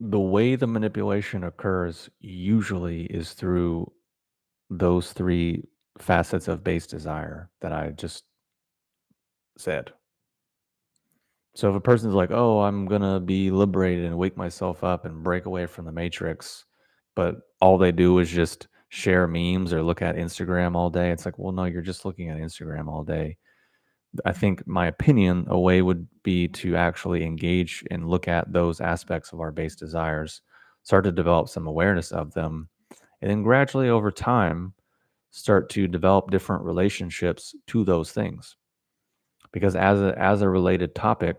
Speaker 1: the way the manipulation occurs usually is through those three facets of base desire that I just said. So if a person's like, "Oh, I'm gonna be liberated and wake myself up and break away from the matrix," but all they do is just share memes or look at Instagram all day, it's like, well, no, you're just looking at Instagram all day. I think my opinion, a way would be to actually engage and look at those aspects of our base desires, start to develop some awareness of them, and then gradually over time, start to develop different relationships to those things. Because as a related topic,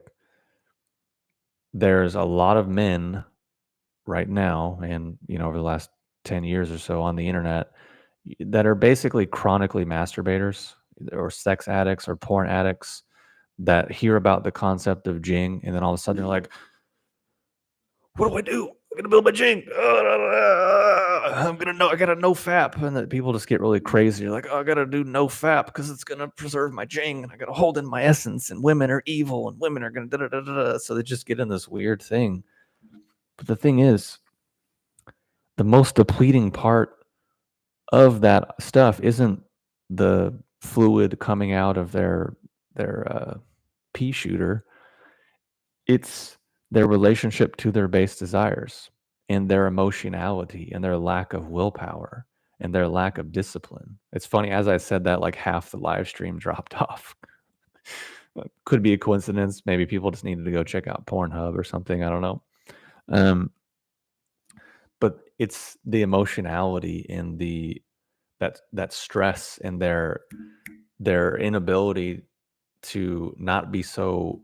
Speaker 1: there's a lot of men right now and over the last 10 years or so on the internet that are basically chronically masturbators or sex addicts or porn addicts that hear about the concept of Jing, and then all of a sudden they're like, "What do I do? I'm gonna build my Jing. I'm gonna know. I gotta no fap," and that people just get really crazy. You're like, "Oh, I gotta do no fap because it's gonna preserve my Jing, and I gotta hold in my essence. And women are evil, and women are gonna da da da da." So they just get in this weird thing. But the thing is, the most depleting part of that stuff isn't the fluid coming out of their pea shooter. It's their relationship to their base desires and their emotionality and their lack of willpower and their lack of discipline. It's funny, as I said that, like half the live stream dropped off. Could be a coincidence. Maybe people just needed to go check out Pornhub or something. I don't know. Um, but it's the emotionality and that stress and their inability to not be so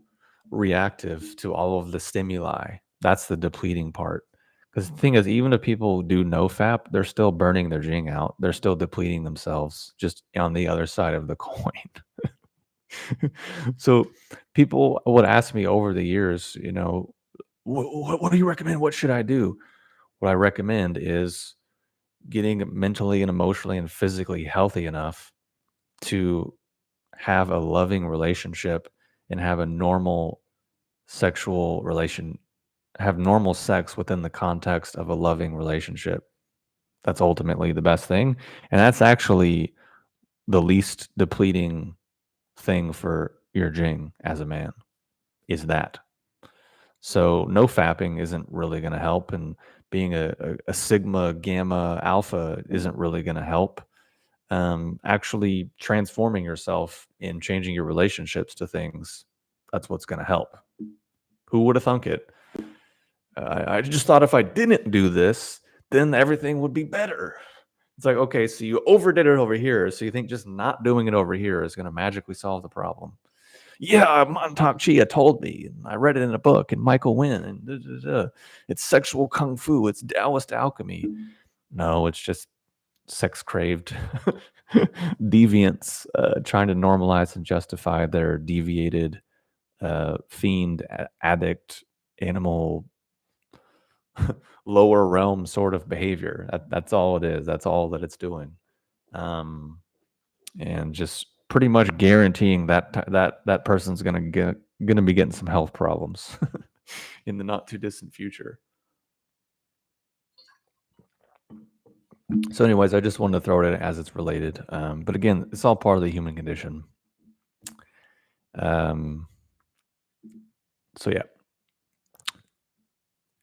Speaker 1: reactive to all of the stimuli. That's the depleting part. Because the thing is, even if people do no fap, they're still burning their jing out. They're still depleting themselves just on the other side of the coin. So people would ask me over the years, what do you recommend? What should I do? What I recommend is getting mentally and emotionally and physically healthy enough to have a loving relationship and have a normal sexual relation, have normal sex within the context of a loving relationship. That's ultimately the best thing. And that's actually the least depleting thing for your jing as a man, is that. So no fapping isn't really going to help. And being a sigma, gamma, alpha isn't really going to help. Actually transforming yourself and changing your relationships to things, that's what's going to help. Who would have thunk it? I just thought if I didn't do this, then everything would be better. It's like, okay, so you overdid it over here, so you think just not doing it over here is going to magically solve the problem. Yeah, Montauk Chia told me, and I read it in a book, and Michael Wynn, and da, da, da. It's sexual kung fu, it's Taoist alchemy. No, it's just sex craved deviants trying to normalize and justify their deviated fiend addict animal lower realm sort of behavior. That's all it is. That's all that it's doing. And just pretty much guaranteeing that person's gonna be getting some health problems in the not too distant future. So, anyways, I just wanted to throw it in as it's related. But again, it's all part of the human condition. So yeah.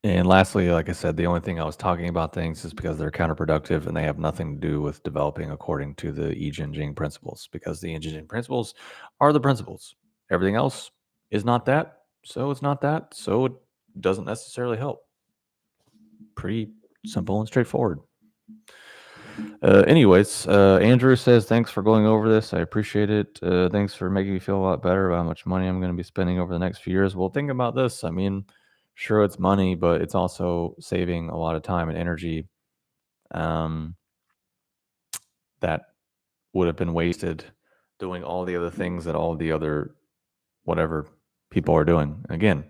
Speaker 1: And lastly, like I said, the only thing I was talking about things is because they're counterproductive and they have nothing to do with developing according to the I Ching Jing principles, because the I Ching Jing principles are the principles. Everything else is not that, so it's not that, so it doesn't necessarily help. Pretty simple and straightforward. Anyways, Andrew says, thanks for going over this. I appreciate it. Thanks for making me feel a lot better about how much money I'm going to be spending over the next few years. Well, think about this. I mean, sure, it's money, but it's also saving a lot of time and energy that would have been wasted doing all the other things that all the other whatever people are doing. Again,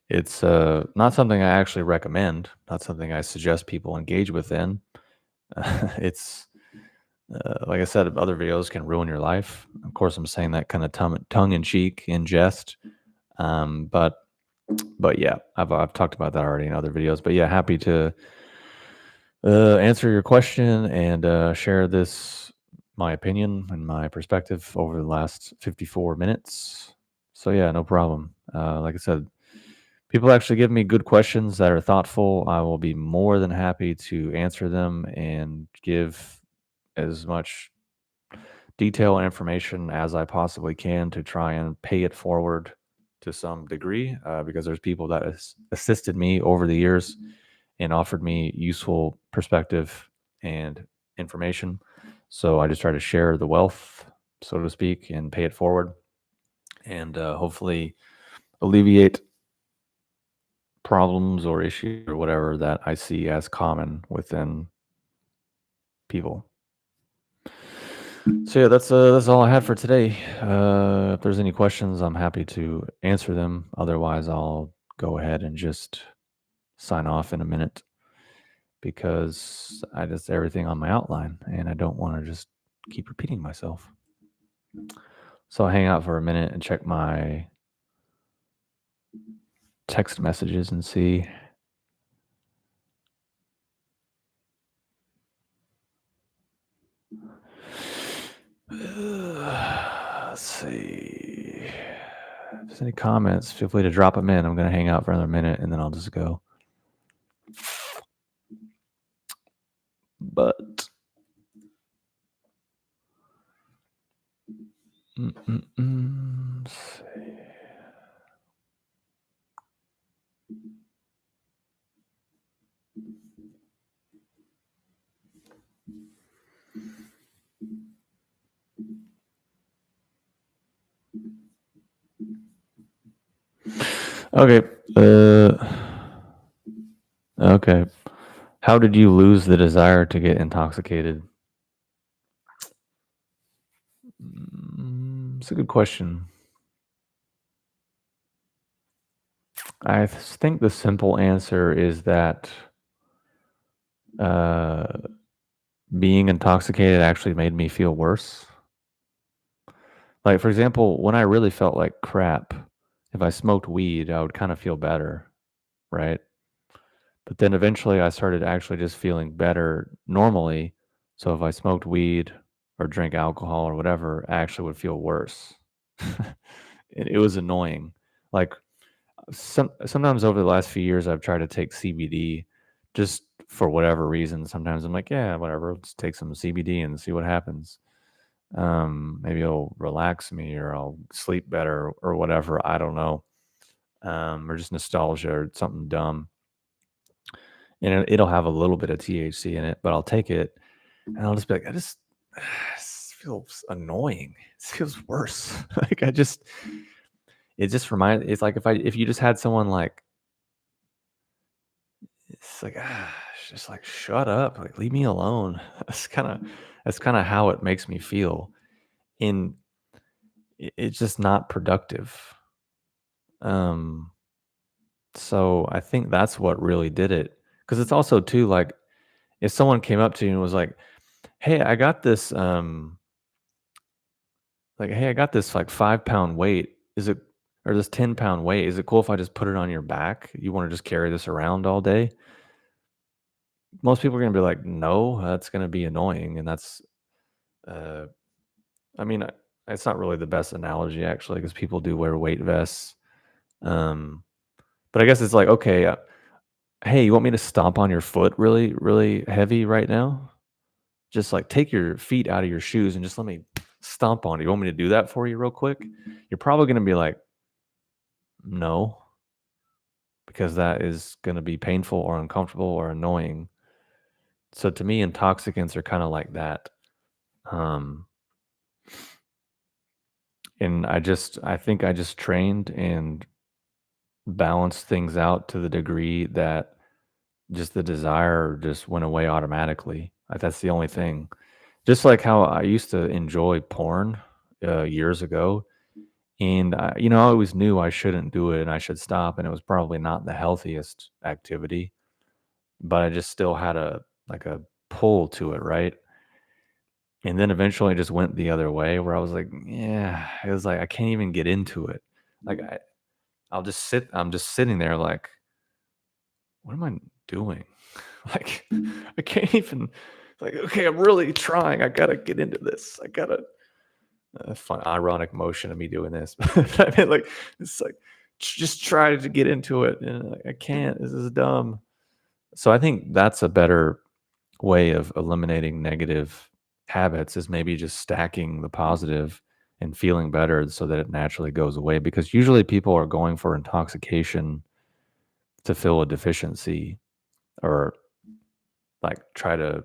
Speaker 1: it's not something I actually recommend, not something I suggest people engage within. It's like I said, other videos can ruin your life. Of course, I'm saying that kind of tongue in cheek, in jest. But yeah, I've talked about that already in other videos. But yeah, happy to answer your question and share my opinion and my perspective over the last 54 minutes. So yeah, no problem. Like I said, people actually give me good questions that are thoughtful. I will be more than happy to answer them and give as much detail and information as I possibly can to try and pay it forward to some degree, because there's people that has assisted me over the years and offered me useful perspective and information. So I just try to share the wealth, so to speak, and pay it forward, and hopefully alleviate problems or issues or whatever that I see as common within people. So yeah, that's all I had for today. If there's any questions, I'm happy to answer them. Otherwise, I'll go ahead and just sign off in a minute because I just everything on my outline and I don't want to just keep repeating myself. So I'll hang out for a minute and check my text messages and see. Let's see. If there's any comments, feel free to drop them in. I'm going to hang out for another minute and then I'll just go. But let's see. Okay. Okay. How did you lose the desire to get intoxicated? It's a good question. I think the simple answer is that uh, being intoxicated actually made me feel worse. Like, for example, when I really felt like crap, if I smoked weed, I would kind of feel better, right? But then eventually I started actually just feeling better normally. So if I smoked weed or drank alcohol or whatever, I actually would feel worse. It was annoying. Like sometimes over the last few years, I've tried to take CBD just for whatever reason. Sometimes I'm like, yeah, whatever, let's take some CBD and see what happens. Maybe it'll relax me or I'll sleep better or whatever. I don't know. Or just nostalgia or something dumb. And it'll have a little bit of THC in it, but I'll take it and I'll just be like, this feels annoying. This feels worse. Like it's like if you just had someone like, it's like, just like, shut up, like, leave me alone. That's kind of how it makes me feel. And it's just not productive. Um, so I think that's what really did it. Cause it's also too, like, if someone came up to you and was hey, I got this, hey, I got this like 5 pound weight. Or this 10 pound weight. Is it cool if I just put it on your back? You want to just carry this around all day? Most people are going to be like, no, that's going to be annoying. And uh, I mean, it's not really the best analogy actually, because people do wear weight vests. Um, but I guess it's like, okay, hey, you want me to stomp on your foot really, really heavy right now? Just like take your feet out of your shoes and just let me stomp on it. You want me to do that for you real quick? You're probably going to be like, no, because that is going to be painful or uncomfortable or annoying. So to me, intoxicants are kind of like that. Um, and I think I just trained and balanced things out to the degree that just the desire just went away automatically. That's the only thing. Just like how I used to enjoy porn years ago, and I always knew I shouldn't do it and I should stop, and it was probably not the healthiest activity, but I just still had a pull to it, right? And then eventually it just went the other way where I was like, yeah, it was like I can't even get into it. Like I'm just sitting there like, what am I doing? Like I can't even like, okay, I'm really trying. I gotta get into this. I gotta fun ironic motion of me doing this. I mean, like it's like just try to get into it. And I can't. This is dumb. So I think that's a better way of eliminating negative habits is maybe just stacking the positive and feeling better so that it naturally goes away because usually people are going for intoxication to fill a deficiency or like try to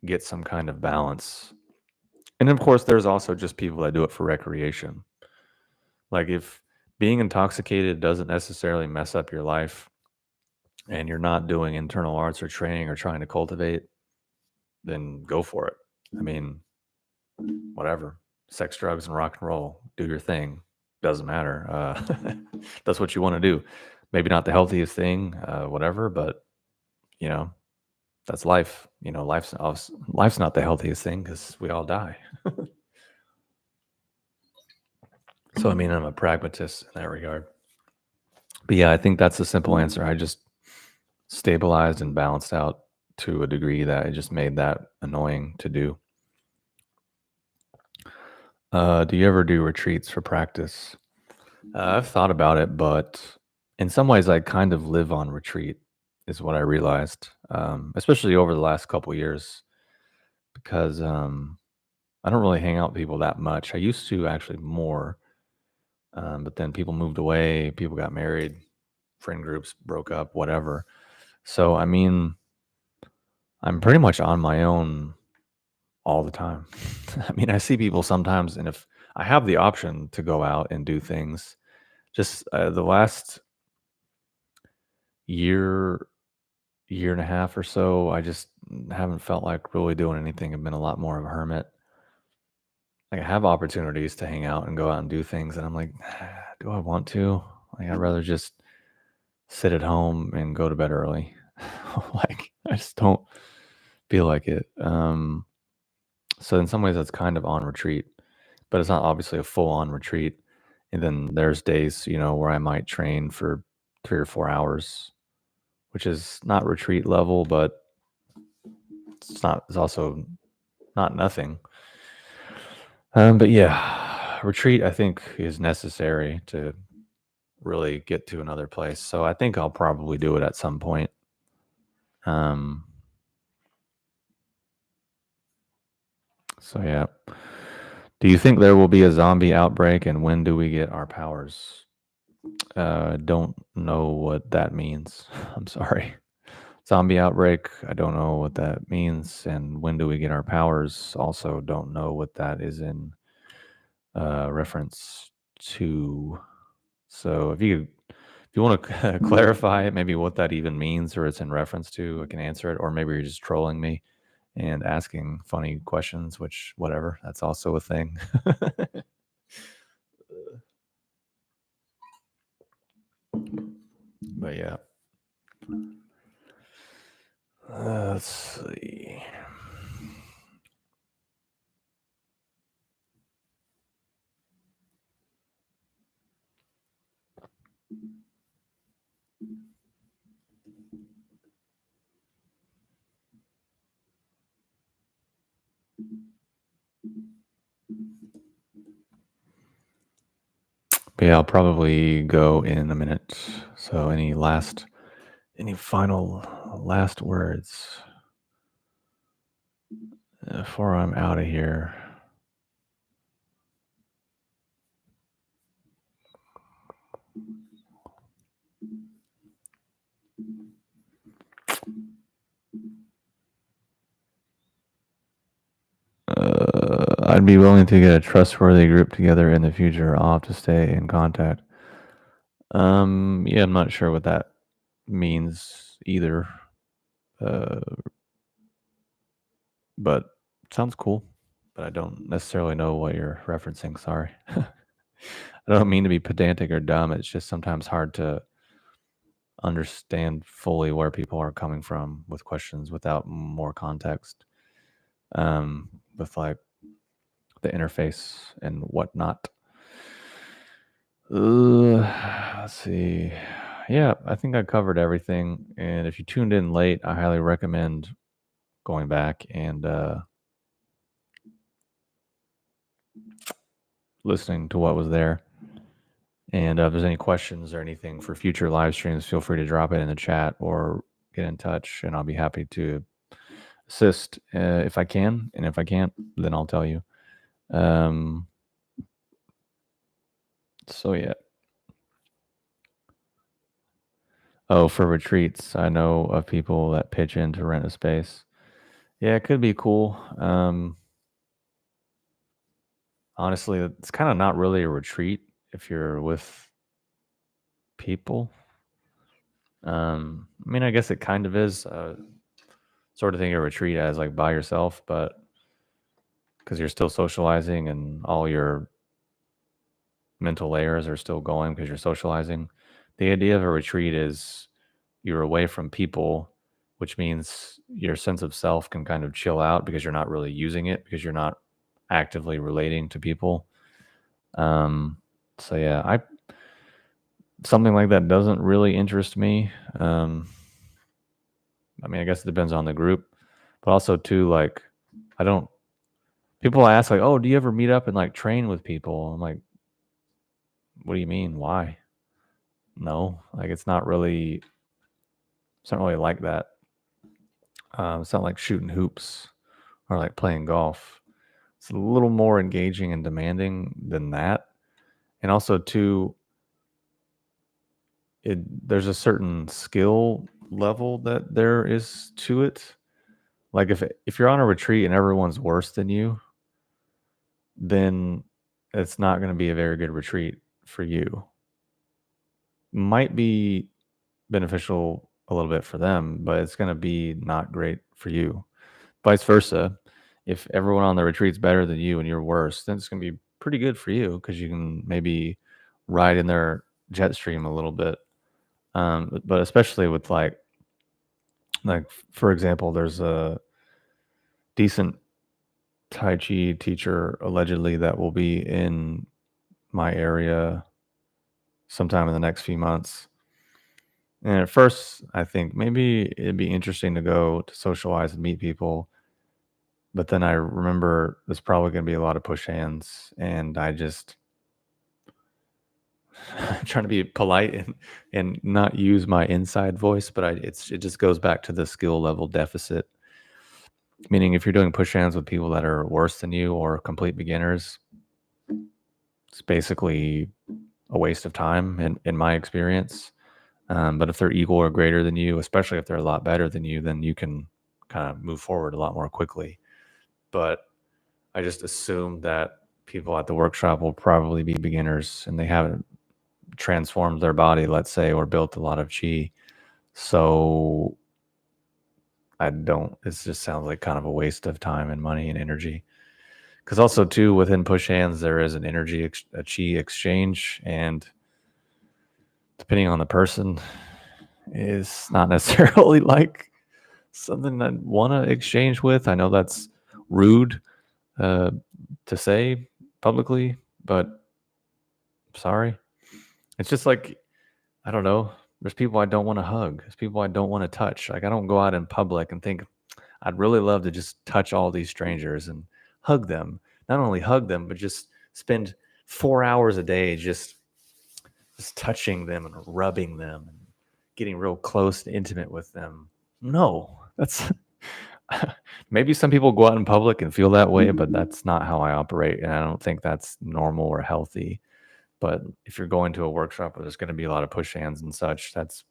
Speaker 1: get some kind of balance. And of course there's also just people that do it for recreation. Like if being intoxicated doesn't necessarily mess up your life and you're not doing internal arts or training or trying to cultivate, then go for it. I mean, whatever. Sex, drugs, and rock and roll. Do your thing. Doesn't matter. That's what you want to do. Maybe not the healthiest thing, whatever, but you know, that's life. You know, life's not the healthiest thing because we all die. So I mean, I'm a pragmatist in that regard. But yeah, I think that's the simple answer. I just stabilized and balanced out to a degree that it just made that annoying to do. Do you ever do retreats for practice? I've thought about it, but in some ways, I kind of live on retreat, is what I realized, especially over the last couple years, because I don't really hang out with people that much. I used to actually more, but then people moved away, people got married, friend groups broke up, whatever. So, I mean, I'm pretty much on my own all the time. I mean, I see people sometimes, and if I have the option to go out and do things, just the last year, year and a half or so, I just haven't felt like really doing anything. I've been a lot more of a hermit. Like I have opportunities to hang out and go out and do things, and I'm like, do I want to? Like I'd rather just sit at home and go to bed early. Like I just don't feel like it. So in some ways, that's kind of on retreat, but it's not obviously a full on retreat. And then there's days, where I might train for 3 or 4 hours, which is not retreat level, but it's also not nothing. But yeah, retreat I think is necessary to really get to another place. So I think I'll probably do it at some point. Um, so yeah. Do you think there will be a zombie outbreak and when do we get our powers? Don't know what that means. I'm sorry. Zombie outbreak, I don't know what that means. And when do we get our powers? Also, don't know what that is in reference to. So if you want to clarify maybe what that even means or it's in reference to, I can answer it. Or maybe you're just trolling me and asking funny questions, which whatever, that's also a thing. But yeah. Let's see. But yeah, I'll probably go in a minute. So any final last words before I'm out of here? I'd be willing to get a trustworthy group together in the future. I'll have to stay in contact. Yeah, I'm not sure what that means either. Uh, but sounds cool. But I don't necessarily know what you're referencing. Sorry. I don't mean to be pedantic or dumb. It's just sometimes hard to understand fully where people are coming from with questions without more context. With like the interface and whatnot. Let's see. Yeah, I think I covered everything. And if you tuned in late, I highly recommend going back and listening to what was there. And if there's any questions or anything for future live streams, feel free to drop it in the chat or get in touch, and I'll be happy to assist if I can. And if I can't, then I'll tell you. So, yeah. Oh, for retreats, I know of people that pitch in to rent a space. Yeah, it could be cool. Honestly, it's kind of not really a retreat if you're with people. I mean, I guess it kind of is sort of thing a retreat as like by yourself, but because you're still socializing and all your mental layers are still going because you're socializing. The idea of a retreat is you're away from people, which means your sense of self can kind of chill out because you're not really using it because you're not actively relating to people. So yeah, something like that doesn't really interest me. I mean, I guess it depends on the group, but also too, like, I don't. People ask like, "Oh, do you ever meet up and like train with people?" I'm like, "What do you mean? Why?" No, like it's not really like that. It's not like shooting hoops or like playing golf. It's a little more engaging and demanding than that. And also too, there's a certain skill level that there is to it. Like if you're on a retreat and everyone's worse than you, then it's not going to be a very good retreat for you. Might be beneficial a little bit for them, but it's going to be not great for you. Vice versa. If everyone on the retreat's better than you and you're worse, then it's going to be pretty good for you because you can maybe ride in their jet stream a little bit. But especially with like for example, there's a decent Tai Chi teacher allegedly that will be in my area sometime in the next few months. And at first, I think maybe it'd be interesting to go to socialize and meet people. But then I remember there's probably going to be a lot of push hands, and I just trying to be polite and not use my inside voice, but it just goes back to the skill level deficit. Meaning, if you're doing push hands with people that are worse than you or complete beginners, it's basically a waste of time in my experience. But if they're equal or greater than you, especially if they're a lot better than you, then you can kind of move forward a lot more quickly. But I just assume that people at the workshop will probably be beginners and they haven't transformed their body, let's say, or built a lot of chi. So it just sounds like kind of a waste of time and money and energy. Because also, too, within push hands, there is an energy, a chi exchange. And depending on the person, is not necessarily like something I want to exchange with. I know that's rude to say publicly, but sorry. It's just like, I don't know. There's people I don't want to hug. There's people I don't want to touch. Like I don't go out in public and think I'd really love to just touch all these strangers and hug them. Not only hug them, but just spend 4 hours a day just touching them and rubbing them and getting real close and intimate with them. No, that's maybe some people go out in public and feel that way, but that's not how I operate. And I don't think that's normal or healthy. But if you're going to a workshop where there's going to be a lot of push hands and such, that's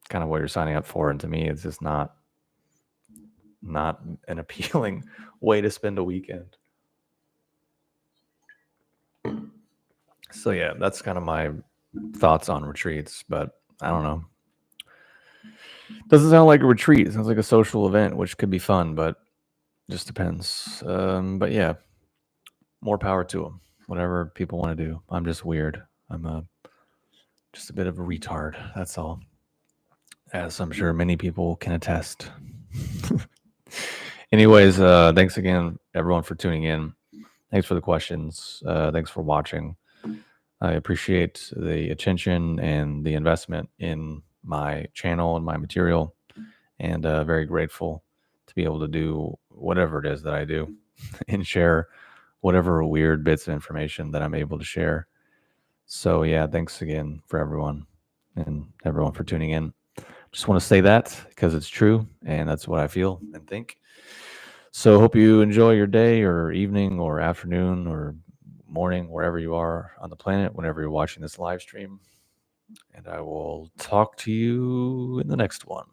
Speaker 1: kind of what you're signing up for. And to me, it's just not an appealing way to spend a weekend. So yeah, that's kind of my thoughts on retreats, but I don't know. Doesn't sound like a retreat. It sounds like a social event, which could be fun, but just depends. But yeah, more power to them. Whatever people want to do. I'm just weird. I'm just a bit of a retard. That's all. As I'm sure many people can attest. Anyways, thanks again, everyone, for tuning in. Thanks for the questions. Thanks for watching. I appreciate the attention and the investment in my channel and my material, and very grateful to be able to do whatever it is that I do and share whatever weird bits of information that I'm able to share. So, yeah, thanks again for everyone and everyone for tuning in. Just want to say that because it's true and that's what I feel and think. So, hope you enjoy your day or evening or afternoon or morning, wherever you are on the planet, whenever you're watching this live stream. And I will talk to you in the next one.